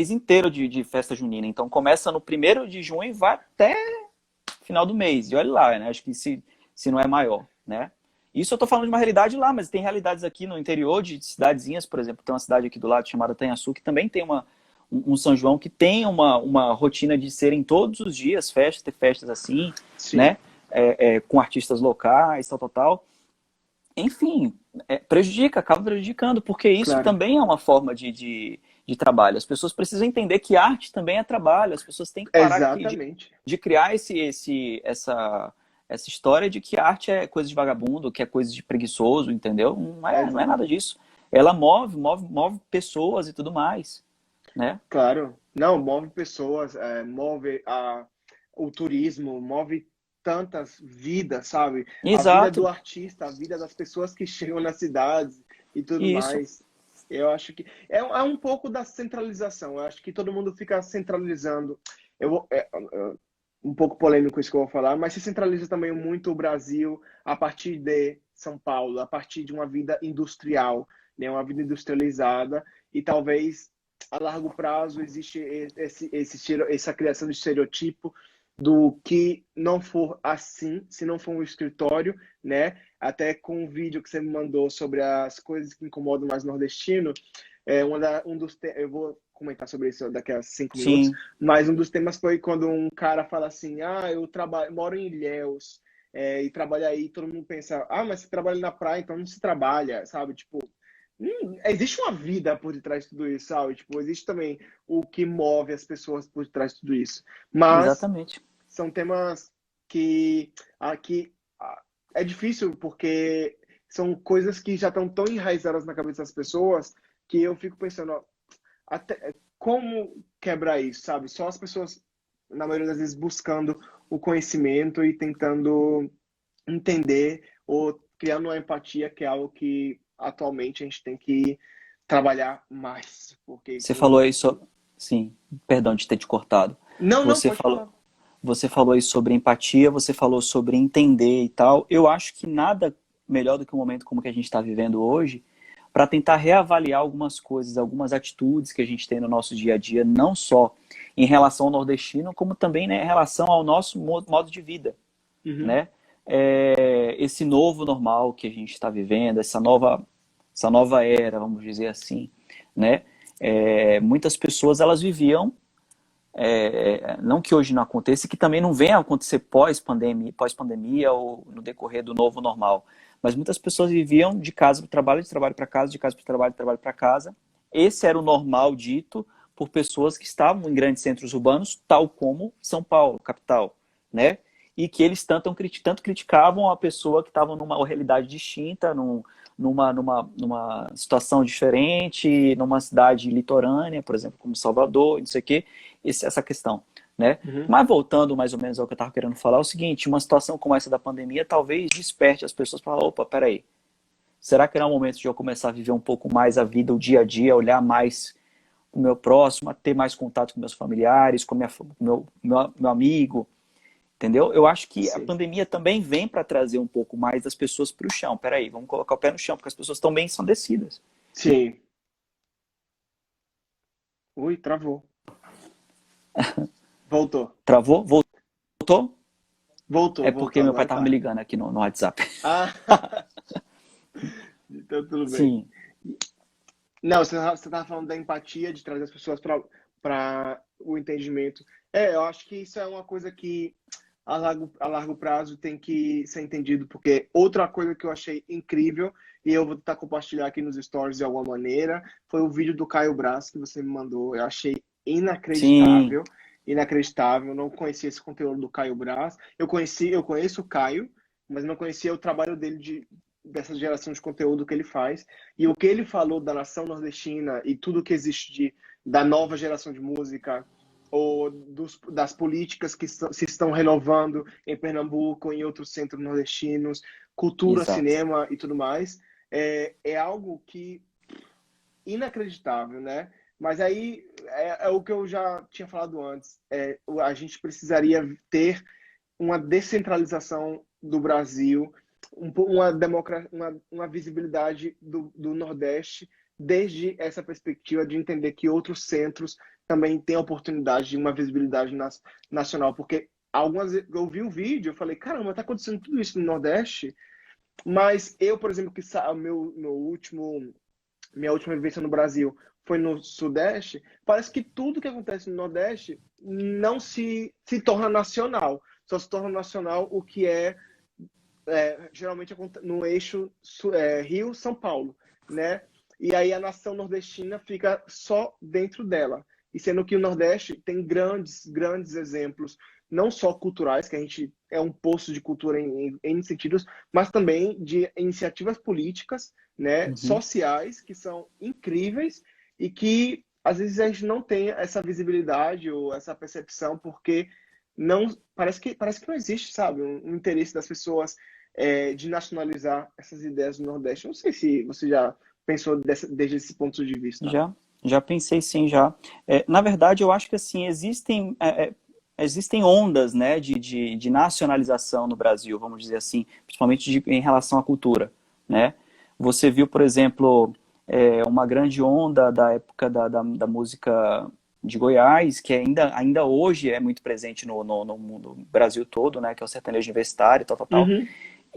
inteiro de festa junina. Então começa no 1º de junho e vai até final do mês. E olha lá, né? Acho que se não é maior, né? Isso eu tô falando de uma realidade lá, mas tem realidades aqui no interior de cidadezinhas, por exemplo, tem uma cidade aqui do lado chamada Tanhaçu, que também tem um São João que tem uma rotina de serem todos os dias festas, ter festas assim, sim, né? Com artistas locais, tal, tal, tal. Enfim, acaba prejudicando, porque isso claro, também é uma forma de trabalho. As pessoas precisam entender que arte também é trabalho, as pessoas têm que parar exatamente, de criar essa história de que arte é coisa de vagabundo, que é coisa de preguiçoso, entendeu? Não é nada exatamente. disso. Ela move pessoas e tudo mais, né? Claro, não, move pessoas, move o turismo, move tantas vidas, sabe? A vida do Exato, artista, a vida das pessoas que chegam nas cidades e tudo isso. mais. Eu acho que é um pouco da centralização. Eu acho que todo mundo fica centralizando. Um pouco polêmico isso que eu vou falar, mas se centraliza também muito o Brasil a partir de São Paulo, a partir de uma vida industrial, né? Uma vida industrializada e talvez a largo prazo existe essa criação de estereotipo do que não for assim, se não for um escritório, né? Até com o vídeo que você me mandou sobre as coisas que incomodam mais nordestino, eu vou comentar sobre isso daqui a 5 minutos, Sim, mas um dos temas foi quando um cara fala assim, eu moro em Ilhéus, e trabalho aí, todo mundo pensa, mas você trabalha na praia, então não se trabalha, sabe? Tipo, existe uma vida por detrás de tudo isso, sabe? Tipo, existe também o que move as pessoas por detrás de tudo isso. Mas exatamente. são temas que aqui é difícil porque são coisas que já estão tão enraizadas na cabeça das pessoas que eu fico pensando, ó, até como quebrar isso, sabe? Só as pessoas, na maioria das vezes, buscando o conhecimento e tentando entender ou criando uma empatia, que é algo que atualmente a gente tem que trabalhar mais, porque Você falou aí sobre. Sim, perdão de ter te cortado. não Você pode falou, falar. você falou aí sobre empatia, você falou sobre entender e tal. Eu acho que nada melhor do que um momento como que a gente está vivendo hoje para tentar reavaliar algumas coisas, algumas atitudes que a gente tem no nosso dia a dia, não só em relação ao nordestino, como também, né, em relação ao nosso modo de vida, Uhum. né? Esse novo normal que a gente está vivendo, essa nova era, vamos dizer assim, né? Muitas pessoas elas viviam, não que hoje não aconteça, que também não venha a acontecer pós-pandemia ou no decorrer do novo normal, mas muitas pessoas viviam de casa para o trabalho, de trabalho para casa, de casa para o trabalho, de trabalho para casa. Esse era o normal dito por pessoas que estavam em grandes centros urbanos, tal como São Paulo, capital, né? E que eles tanto criticavam a pessoa que estava numa realidade distinta, numa situação diferente, numa cidade litorânea, por exemplo, como Salvador, não sei o quê, essa questão, né? Uhum. Mas voltando mais ou menos ao que eu estava querendo falar, é o seguinte, uma situação como essa da pandemia talvez desperte as pessoas para falar, opa, peraí, será que não é o momento de eu começar a viver um pouco mais a vida, o dia a dia, olhar mais o meu próximo, a ter mais contato com meus familiares, com meu amigo, entendeu? Eu acho que a Sim. pandemia também vem para trazer um pouco mais das pessoas para o chão. Peraí, vamos colocar o pé no chão, porque as pessoas estão bem ensandecidas. Sim. Ui, travou. Voltou. Travou? Voltou? Voltou, É voltou, porque meu pai agora estava me tá. ligando aqui no WhatsApp. Ah, então tudo bem. Sim, Não, você tava falando da empatia, de trazer as pessoas para o entendimento. Eu acho que isso é uma coisa que a largo prazo tem que ser entendido, porque outra coisa que eu achei incrível, e eu vou tentar compartilhar aqui nos stories de alguma maneira, foi o vídeo do Caio Braz que você me mandou. Eu achei sim, inacreditável, inacreditável. Eu não conhecia esse conteúdo do Caio Braz. Eu conheço o Caio, mas não conhecia o trabalho dele dessa geração de conteúdo que ele faz. E o que ele falou da nação nordestina e tudo que existe da nova geração de música, ou das políticas que se estão renovando em Pernambuco, em outros centros nordestinos, cultura, exato. cinema e tudo mais, é algo que inacreditável, né? Mas aí é o que eu já tinha falado antes. A gente precisaria ter uma descentralização do Brasil, uma visibilidade do Nordeste, desde essa perspectiva de entender que outros centros também têm a oportunidade de uma visibilidade nacional. Porque eu vi o vídeo, eu falei, caramba, está acontecendo tudo isso no Nordeste, mas eu, por exemplo, minha última vivência no Brasil foi no Sudeste, parece que tudo que acontece no Nordeste não se torna nacional. Só se torna nacional o que geralmente no eixo Rio-São Paulo, né? E aí a nação nordestina fica só dentro dela. E sendo que o Nordeste tem grandes, grandes exemplos, não só culturais, que a gente é um poço de cultura em sentidos, mas também de iniciativas políticas, né, Uhum. sociais, que são incríveis e que às vezes a gente não tem essa visibilidade ou essa percepção porque não parece que não existe, sabe, um interesse das pessoas de nacionalizar essas ideias do Nordeste. Não sei se você já pensou desde esse ponto de vista. Já, já pensei sim, já. Na verdade, eu acho que assim, existem ondas, né, de nacionalização no Brasil, vamos dizer assim, principalmente em relação à cultura, né? Você viu, por exemplo, uma grande onda da época da música de Goiás, que ainda hoje é muito presente no Brasil todo, né, que é o sertanejo universitário, tal, tal, tal. Uhum.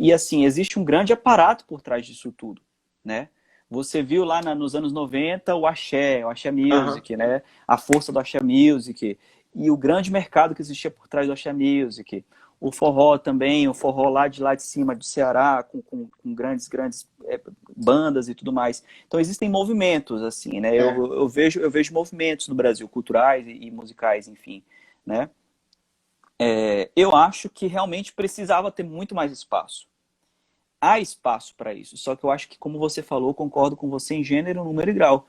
E assim, existe um grande aparato por trás disso tudo, né? Você viu lá nos anos 90 o Axé Aham. Music, né? A força do Axé Music e o grande mercado que existia por trás do Axé Music. O forró também, o forró lá de cima do Ceará, com grandes bandas e tudo mais. Então existem movimentos, assim, né? É. Eu vejo movimentos no Brasil, culturais e musicais, enfim, né? Eu acho que realmente precisava ter muito mais espaço. Há espaço para isso. Só que eu acho que, como você falou, concordo com você em gênero, número e grau.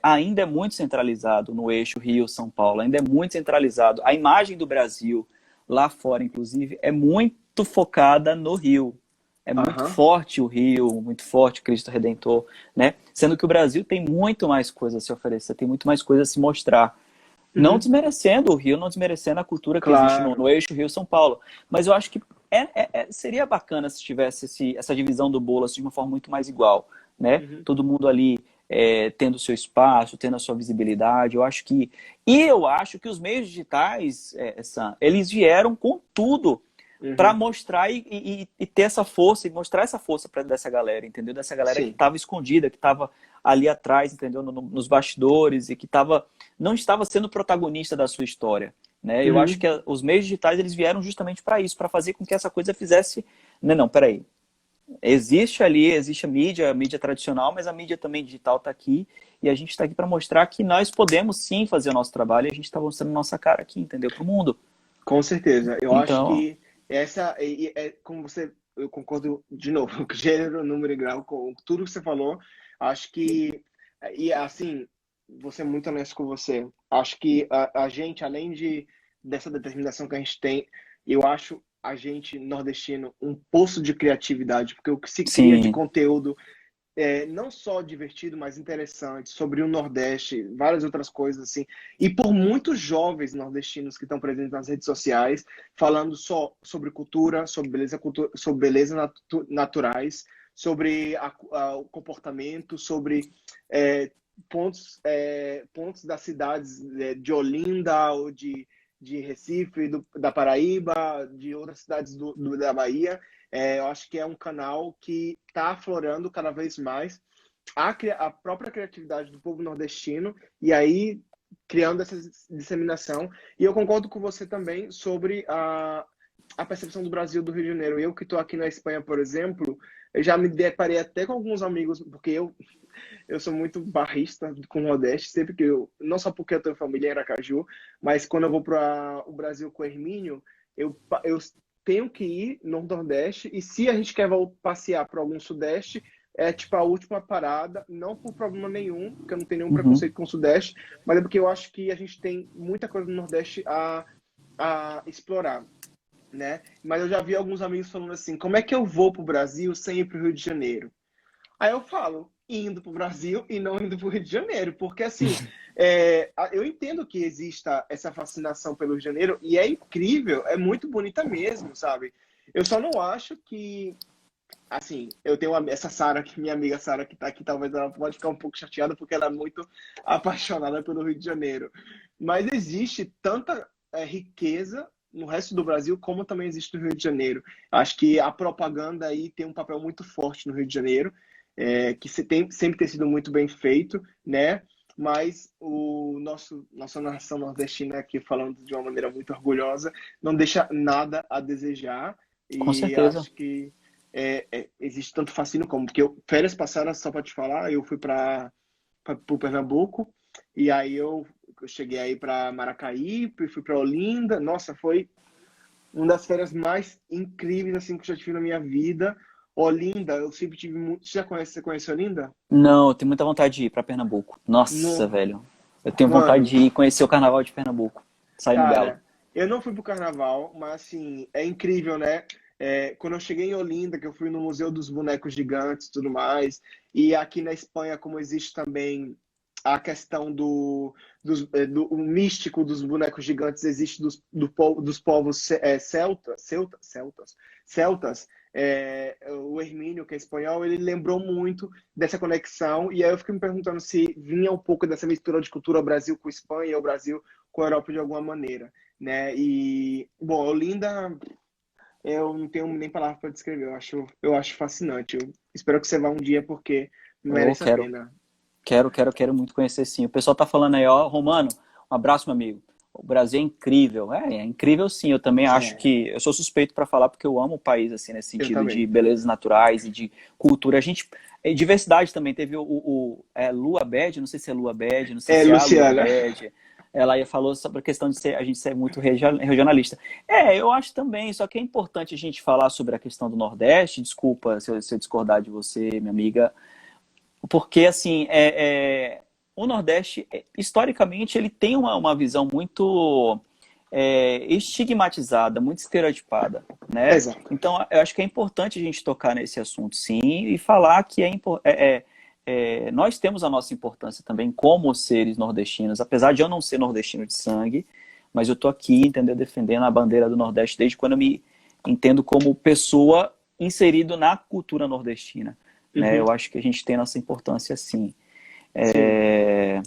Ainda é muito centralizado no eixo Rio-São Paulo, ainda é muito centralizado. A imagem do Brasil, lá fora, inclusive, é muito focada no Rio. É muito Aham. forte o Rio, muito forte o Cristo Redentor, né? Sendo que o Brasil tem muito mais coisa a se oferecer, tem muito mais coisa a se mostrar. Não Uhum. desmerecendo o Rio, não desmerecendo a cultura que existe no Claro. eixo Rio-São Paulo. Mas eu acho que seria bacana se tivesse essa divisão do bolo assim, de uma forma muito mais igual, né? Uhum. Todo mundo ali tendo o seu espaço, tendo a sua visibilidade. Eu acho que os meios digitais, Sam, eles vieram com tudo para Uhum. mostrar e ter essa força, e mostrar essa força para dessa galera, entendeu? Dessa galera que Sim. estava escondida, que estava ali atrás, entendeu? Nos bastidores e que não estava sendo protagonista da sua história, né? Eu acho Uhum. que os meios digitais eles vieram justamente para isso, para fazer com que essa coisa fizesse, não, peraí. Existe a mídia tradicional, mas a mídia também digital está aqui e a gente está aqui para mostrar que nós podemos sim fazer o nosso trabalho e a gente está mostrando nossa cara aqui, entendeu? Para o mundo. Com certeza. Eu acho Então, que essa como você eu concordo de novo, com gênero, número e grau, com tudo que você falou. Acho que, e assim, vou ser muito honesto com você. Acho que a gente, além dessa determinação que a gente tem, eu acho a gente nordestino um poço de criatividade, porque o que se cria de Sim, conteúdo não só divertido, mas interessante, sobre o Nordeste, várias outras coisas assim, e por muitos jovens nordestinos que estão presentes nas redes sociais, falando só sobre cultura, sobre beleza naturais, sobre o comportamento, sobre é, pontos das cidades de Olinda ou de Recife, da Paraíba, de outras cidades da Bahia. Eu acho que é um canal que está aflorando cada vez mais a própria criatividade do povo nordestino e aí criando essa disseminação. E eu concordo com você também sobre a percepção do Brasil do Rio de Janeiro. Eu que estou aqui na Espanha, por exemplo, eu já me deparei até com alguns amigos, porque eu sou muito barrista com o Nordeste, sempre que não só porque eu tenho família em Aracaju, mas quando eu vou para o Brasil com o Hermínio, eu tenho que ir no Nordeste, e se a gente quer passear para algum Sudeste, é tipo a última parada, não por problema nenhum, porque eu não tenho nenhum uhum, preconceito com o Sudeste, mas é porque eu acho que a gente tem muita coisa no Nordeste a explorar, né? Mas eu já vi alguns amigos falando assim, como é que eu vou para o Brasil sem ir para o Rio de Janeiro? Aí eu falo, indo para o Brasil e não indo para o Rio de Janeiro, porque assim, eu entendo que exista essa fascinação pelo Rio de Janeiro e é incrível, é muito bonita mesmo, sabe? Eu só não acho que, assim, eu tenho essa Sara, minha amiga Sara, que está aqui, talvez ela pode ficar um pouco chateada porque ela é muito apaixonada pelo Rio de Janeiro. Mas existe tanta riqueza no resto do Brasil como também existe no Rio de Janeiro. Acho que a propaganda aí tem um papel muito forte no Rio de Janeiro, que sempre tem sido muito bem feito, né? Mas nossa nação nordestina aqui, falando de uma maneira muito orgulhosa, não deixa nada a desejar. com E certeza. acho que existe tanto fascínio como. Porque férias passadas, só para te falar, eu fui para o Pernambuco, e aí eu cheguei aí para Maracaí, fui para Olinda. Nossa, foi uma das férias mais incríveis assim que eu já tive na minha vida. Olinda, eu sempre tive muito. Você conhece Olinda? Não, eu tenho muita vontade de ir para Pernambuco. Nossa, No, velho. Eu tenho vontade mano, de ir conhecer o Carnaval de Pernambuco. Sair no Belo. cara, eu não fui pro carnaval, mas assim, é incrível, né? Quando eu cheguei em Olinda, que eu fui no Museu dos Bonecos Gigantes e tudo mais, e aqui na Espanha, como existe também a questão o místico dos bonecos gigantes, existe dos povos celtas, o Hermínio, que é espanhol, ele lembrou muito dessa conexão, e aí eu fiquei me perguntando se vinha um pouco dessa mistura de cultura Brasil com Espanha, ou Brasil com a Europa de alguma maneira, né? E, bom, Olinda, eu não tenho nem palavra para descrever, eu acho fascinante. Eu espero que você vá um dia porque Eu merece a quero, pena. quero muito conhecer sim. O pessoal tá falando aí, ó, Romano, um abraço, meu amigo. O Brasil é incrível. É incrível sim. Eu também acho É, que. Eu sou suspeito para falar porque eu amo o país, assim, nesse eu sentido de também. belezas naturais e de cultura. A gente. Diversidade também. Teve Lua Bed, não sei se é Lua Bed, não sei se é a Lua Luciana. Bed. Ela aí falou sobre a questão de a gente ser muito regionalista. Eu acho também, só que é importante a gente falar sobre a questão do Nordeste. Desculpa se eu discordar de você, minha amiga, porque assim o Nordeste historicamente ele tem uma visão muito estigmatizada, muito estereotipada, né? Exato. Então eu acho que é importante a gente tocar nesse assunto, sim, e falar que nós temos a nossa importância também como seres nordestinos, apesar de eu não ser nordestino de sangue, mas eu tô aqui, entendeu, defendendo a bandeira do Nordeste desde quando eu me entendo como pessoa inserido na cultura nordestina, né? Uhum. Eu acho que a gente tem nossa importância, sim. Sim. É,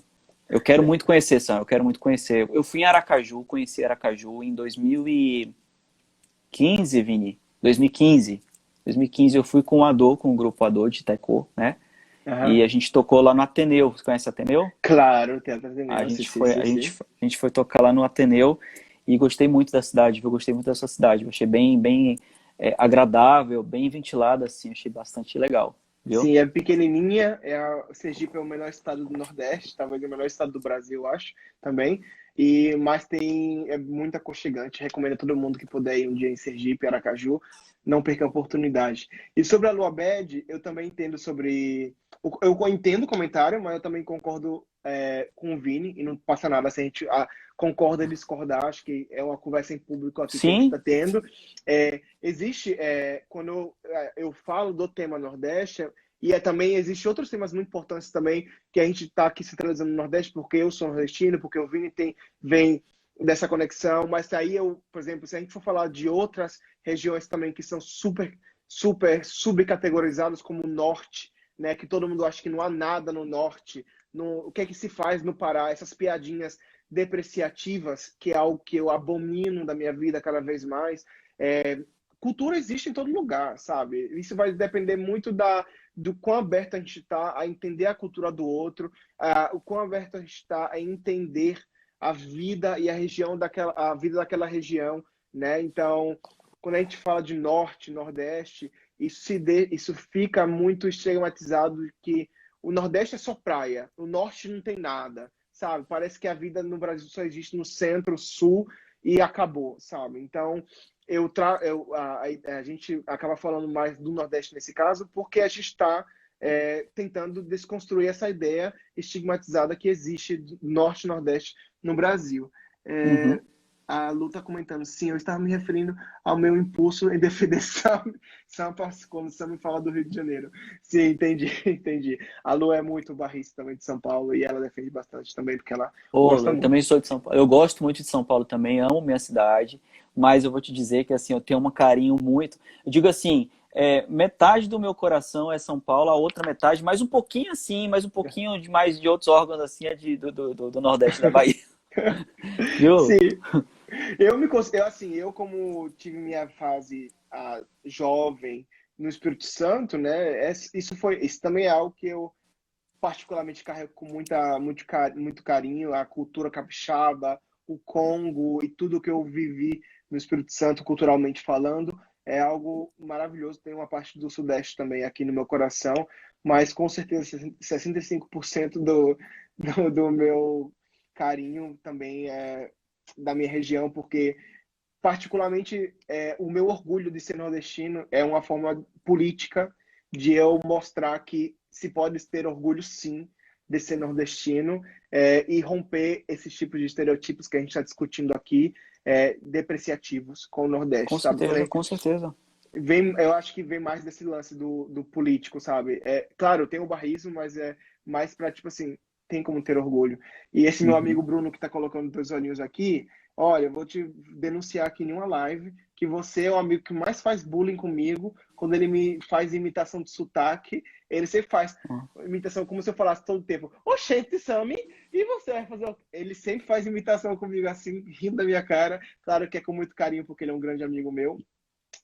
Eu quero muito conhecer, Sam, eu quero muito conhecer. Eu fui em Aracaju, conheci Aracaju em 2015, Vini. 2015. 2015 eu fui com o Adô, com o grupo Adô de Taekwondo, né? E Aham. a gente tocou lá no Ateneu. Você conhece o Ateneu? Claro, Teatro A Ateneu, sim, gente sim, foi, sim, sim. a gente foi tocar lá no Ateneu e gostei muito da cidade, viu? Gostei muito dessa cidade. Eu achei bem agradável, bem ventilada, assim. Achei bastante legal, viu? Sim, é pequenininha, Sergipe é o menor estado do Nordeste, talvez o menor estado do Brasil, eu acho, também. Mas é muito aconchegante. Recomendo a todo mundo que puder ir um dia em Sergipe, Aracaju, não perca a oportunidade. E sobre a Lua Bed, eu também entendo sobre. Eu entendo o comentário, mas eu também concordo com o Vini, e não passa nada se a gente concorda e discordar. Acho que é uma conversa em público aqui que a gente Sim, está tendo. Existe, quando eu falo do tema Nordeste, também existe outros temas muito importantes também que a gente está aqui centralizando no Nordeste, porque eu sou nordestino, porque o Vini vem dessa conexão, mas aí por exemplo, se a gente for falar de outras regiões também que são super, super subcategorizadas como o Norte, né, que todo mundo acha que não há nada no Norte, o que é que se faz no Pará, essas piadinhas depreciativas, que é algo que eu abomino da minha vida cada vez mais. Cultura existe em todo lugar, sabe? Isso vai depender muito do quão aberto a gente está a entender a cultura do outro, o quão aberto a gente está a entender a vida e a vida daquela região, né? Então, quando a gente fala de norte, nordeste, isso fica muito estigmatizado que o nordeste é só praia, o norte não tem nada, sabe? Parece que a vida no Brasil só existe no centro, sul e acabou, sabe? Então, a gente acaba falando mais do Nordeste nesse caso, porque a gente está tentando desconstruir essa ideia estigmatizada que existe do Norte e Nordeste no Brasil. uhum. A Lu está comentando, sim, eu estava me referindo ao meu impulso em defender Sampa quando Sam me fala do Rio de Janeiro. Sim, entendi, entendi. A Lu é muito barrista também de São Paulo e ela defende bastante também, porque ela Pô, gosta eu também muito. sou de São Paulo. Eu gosto muito de São Paulo também, amo minha cidade, mas eu vou te dizer que assim, eu tenho um carinho muito. Eu digo assim, metade do meu coração é São Paulo, a outra metade, mais um pouquinho assim, mais um pouquinho de mais de outros órgãos assim, do Nordeste da Bahia. Viu? Sim, eu como tive minha fase jovem no Espírito Santo, né? Isso também é algo que eu particularmente carrego com muito carinho, a cultura capixaba, o Congo e tudo que eu vivi no Espírito Santo, culturalmente falando, é algo maravilhoso. Tem uma parte do Sudeste também aqui no meu coração, mas com certeza 65% do meu carinho também é da minha região, porque particularmente o meu orgulho de ser nordestino é uma forma política de eu mostrar que se pode ter orgulho sim de ser nordestino e romper esses tipos de estereotipos que a gente está discutindo aqui, depreciativos com o Com Nordeste, sabe? certeza, com certeza. Eu acho que vem mais desse lance do político, sabe? Claro, tem o barrismo, mas é mais para, tipo assim, tem como ter orgulho. E esse meu Uhum. amigo Bruno que tá colocando dois olhinhos aqui, olha, eu vou te denunciar aqui em uma live que você é o amigo que mais faz bullying comigo. Quando ele me faz imitação de sotaque, ele sempre faz imitação como se eu falasse todo o tempo, oxente, Sammy, e você vai fazer o quê? Ele sempre faz imitação comigo assim, rindo da minha cara. Claro que é com muito carinho, porque ele é um grande amigo meu.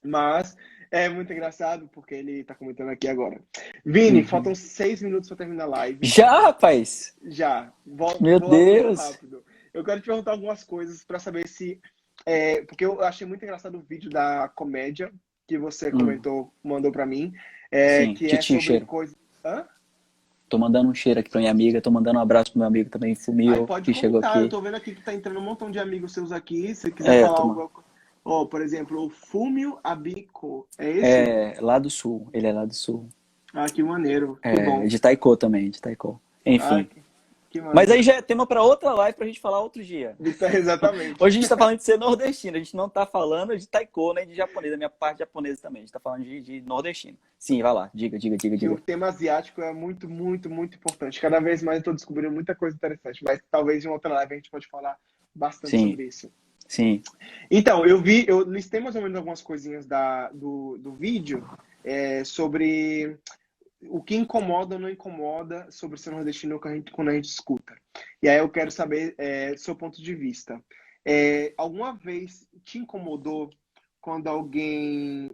Mas é muito engraçado porque ele tá comentando aqui agora. Vini, Uhum. faltam 6 minutos para terminar a live. Já, rapaz! Já, Meu vou Deus! rápido. Eu quero te perguntar algumas coisas para saber se. Porque eu achei muito engraçado o vídeo da comédia que você Hum, comentou, mandou para mim, sim, que é titinho sobre cheiro. coisas. Hã? Tô mandando um cheiro aqui pra minha amiga, tô mandando um abraço pro meu amigo também, Aí Fumio, pode que chegou comentar. Eu aqui. tô vendo aqui que tá entrando um montão de amigos seus aqui. Se você quiser falar Toma. algo. Ó, por exemplo, o Fúmio Abico. É esse? É lá do sul, ele é lá do sul. Ah, que maneiro. Que bom. De Taiko também, de Taiko. Ah, Enfim. que Mas aí maneiro. já é tema pra outra live pra gente falar outro dia. Exatamente. Hoje a gente tá falando de ser nordestino, a gente não tá falando de Taiko nem de japonês, da minha parte japonesa também. A gente tá falando de nordestino. Sim, vai lá, diga, diga, diga, Que o diga. tema asiático é muito, muito, muito importante. Cada vez mais eu estou descobrindo muita coisa interessante, mas talvez em outra live a gente pode falar bastante Sim, sobre isso. sim. Então, eu listei mais ou menos algumas coisinhas do vídeo sobre o que incomoda ou não incomoda sobre ser nordestino quando a gente escuta. E aí eu quero saber seu ponto de vista. Alguma vez te incomodou quando alguém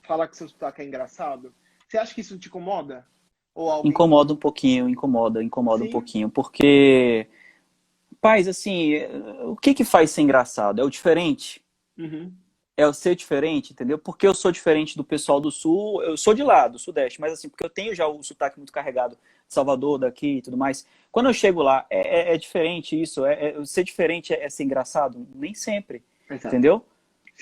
fala que seu sotaque é engraçado? Você acha que isso te incomoda? Ou alguém. Incomoda um pouquinho, incomoda um Sim? pouquinho, porque, paz, assim, o que que faz ser engraçado? É o diferente? Uhum. É o ser diferente, entendeu? Porque eu sou diferente do pessoal do sul, eu sou de lá, do sudeste, mas assim, porque eu tenho já o sotaque muito carregado Salvador daqui e tudo mais. Quando eu chego lá, é diferente isso. Ser diferente é ser engraçado? Nem sempre, Exato. entendeu?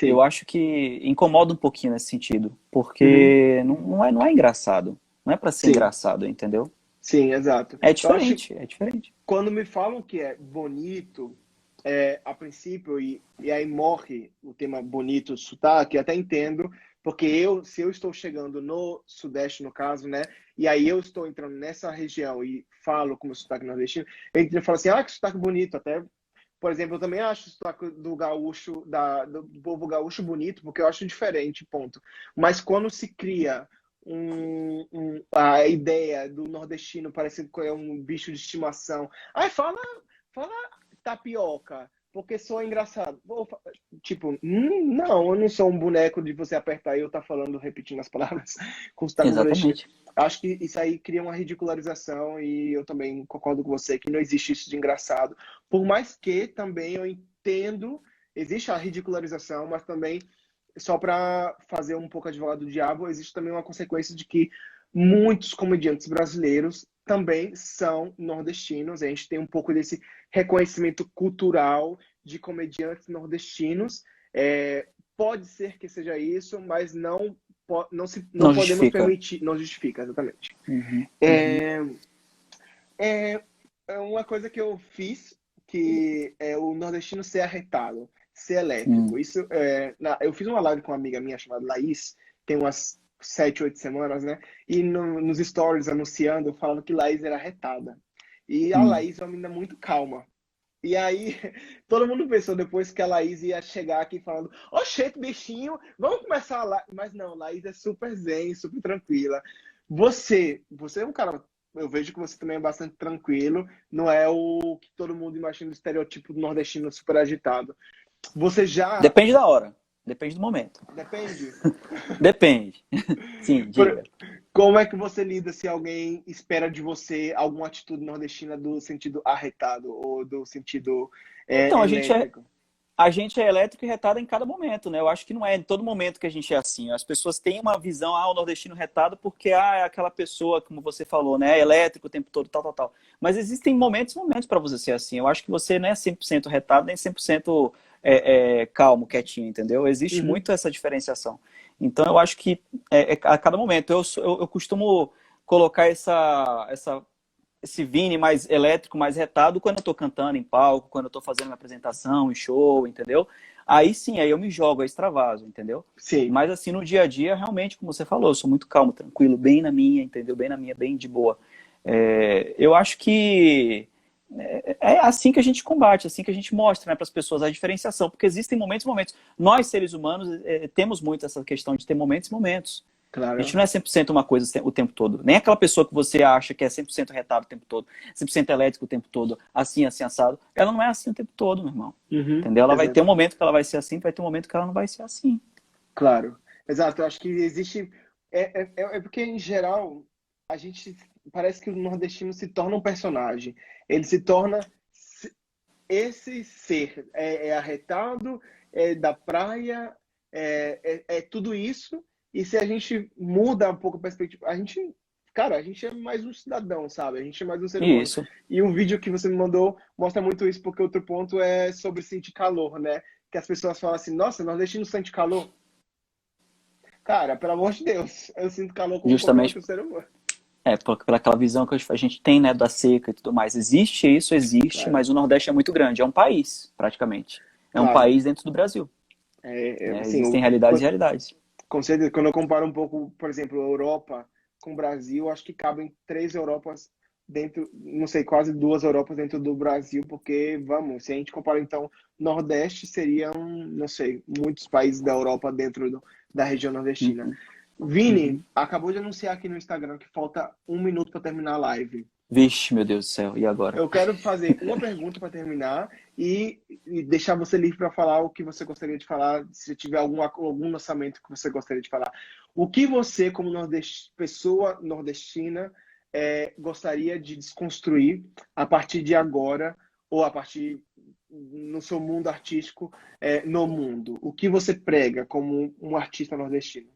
Eu Sim. acho que incomoda um pouquinho nesse sentido, Uhum. porque não é engraçado. Não é para ser Sim. engraçado, entendeu? Sim, exato. É Eu acho diferente, é diferente. quando me falam que é bonito, a princípio, e aí morre o tema bonito, sotaque, até entendo, porque se eu estou chegando no Sudeste, no caso, né, e aí eu estou entrando nessa região e falo com o meu sotaque nordestino, eu entendo e falo assim, ah, que sotaque bonito, até, por exemplo, eu também acho o sotaque do gaúcho, do povo gaúcho bonito, porque eu acho diferente, ponto. Mas quando se cria a ideia do nordestino parece que é um bicho de estimação. Ai, fala tapioca, porque sou engraçado. Tipo, não, eu não sou um boneco de você apertar e eu tá falando, repetindo as palavras com sotaque nordestino. Exatamente. Acho que isso aí cria uma ridicularização e eu também concordo com você que não existe isso de engraçado. Por mais que também eu entendo, existe a ridicularização, mas também só para fazer um pouco advogado do diabo, existe também uma consequência de que muitos comediantes brasileiros também são nordestinos. A gente tem um pouco desse reconhecimento cultural de comediantes nordestinos. Pode ser que seja isso, mas não Não podemos justifica. permitir, não justifica, exatamente. Uhum, uhum, É, é, é uma coisa que eu fiz, que é o nordestino ser arretado, ser elétrico. uhum, Isso, eu fiz uma live com uma amiga minha chamada Laís, tem umas 7, 8 semanas, né? E nos stories anunciando, falando que Laís era arretada. E a uhum. Laís é uma menina muito calma. E aí, todo mundo pensou depois que a Laís ia chegar aqui falando: Oxente, bichinho, vamos começar lá. Mas não, Laís é super zen, super tranquila. Você é um cara, eu vejo que você também é bastante tranquilo, não é o que todo mundo imagina o estereotipo do nordestino super agitado. Você já. Depende da hora. Depende do momento. Depende. Depende. Sim, Por- diga. Como é que você lida se alguém espera de você alguma atitude nordestina do sentido arretado ou do sentido Então, elétrico? a gente é elétrico e retado em cada momento, né? Eu acho que não é em todo momento que a gente é assim. As pessoas têm uma visão, o nordestino retado porque é aquela pessoa, como você falou, né? É elétrico o tempo todo, tal, tal, tal. Mas existem momentos e momentos para você ser assim. Eu acho que você não é 100% retado, nem 100% calmo, quietinho, entendeu? Existe Uhum. muito essa diferenciação. Então, eu acho que a cada momento. Eu costumo colocar esse Vini mais elétrico, mais retado, quando eu tô cantando em palco, quando eu tô fazendo uma apresentação, em show, entendeu? Aí sim, aí eu me jogo, aí extravaso, entendeu? Sim. Mas assim, no dia a dia, realmente, como você falou, eu sou muito calmo, tranquilo, bem na minha, entendeu? Bem na minha, bem de boa. Eu acho que é assim que a gente combate, assim que a gente mostra, né, para as pessoas a diferenciação, porque existem momentos e momentos. Nós, seres humanos, temos muito essa questão de ter momentos e momentos. A gente Claro. não é 100% uma coisa o tempo todo. Nem aquela pessoa que você acha que é 100% retado o tempo todo, 100% elétrico o tempo todo, assim, assim, assado. Ela não é assim o tempo todo, meu irmão. Uhum. Entendeu? Ela vai ter um Exato. momento que ela vai ser assim, vai ter um momento que ela não vai ser assim. Claro. Exato. Eu acho que existe. É porque, em geral, a gente. Parece que o nordestino se torna um personagem. Ele se torna esse ser. É arretado, é da praia, é tudo isso. E se a gente muda um pouco a perspectiva, a gente. Cara, a gente é mais um cidadão, sabe? A gente é mais um ser humano. Isso. E um vídeo que você me mandou mostra muito isso, porque outro ponto é sobre sentir calor, né? Que as pessoas falam assim, nossa, nordestino sente calor. Cara, pelo amor de Deus, eu sinto calor como qualquer Justamente outro ser humano. pela aquela visão que a gente tem, né, da seca e tudo mais. Existe isso, existe, Claro, mas o Nordeste é muito grande. É um país, praticamente. É um claro. país dentro do Brasil. Né? Assim, Existem realidades e realidades. com certeza, quando eu comparo um pouco, por exemplo, a Europa com o Brasil, acho que cabem 3 Europas dentro, não sei, quase 2 Europas dentro do Brasil, porque, vamos, se a gente comparar, então, Nordeste seriam, não sei, muitos países da Europa dentro da região nordestina. Uhum, Vini, uhum. acabou de anunciar aqui no Instagram que falta 1 minuto para terminar a live. Vixe, meu Deus do céu, e agora? Eu quero fazer uma pergunta para terminar e deixar você livre para falar o que você gostaria de falar, se tiver algum lançamento que você gostaria de falar. O que você, como pessoa nordestina, gostaria de desconstruir a partir de agora, ou a partir no seu mundo artístico, no mundo? O que você prega como um artista nordestino?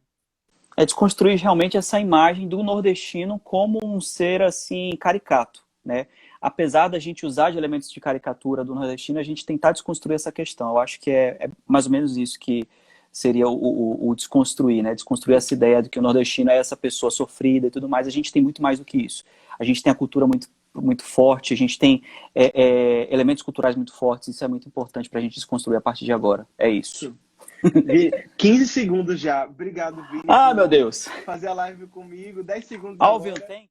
É desconstruir realmente essa imagem do nordestino como um ser assim caricato, né? Apesar da gente usar de elementos de caricatura do nordestino, a gente tentar desconstruir essa questão. Eu acho que é mais ou menos isso que seria o desconstruir, né? Desconstruir essa ideia de que o nordestino é essa pessoa sofrida e tudo mais. A gente tem muito mais do que isso. A gente tem a cultura muito forte, a gente tem elementos culturais muito fortes. Isso é muito importante para a gente desconstruir a partir de agora. É isso. 15 segundos já. Obrigado, Vini, Ah, meu por Deus! fazer a live comigo. 10 segundos Alvin, agora. tem?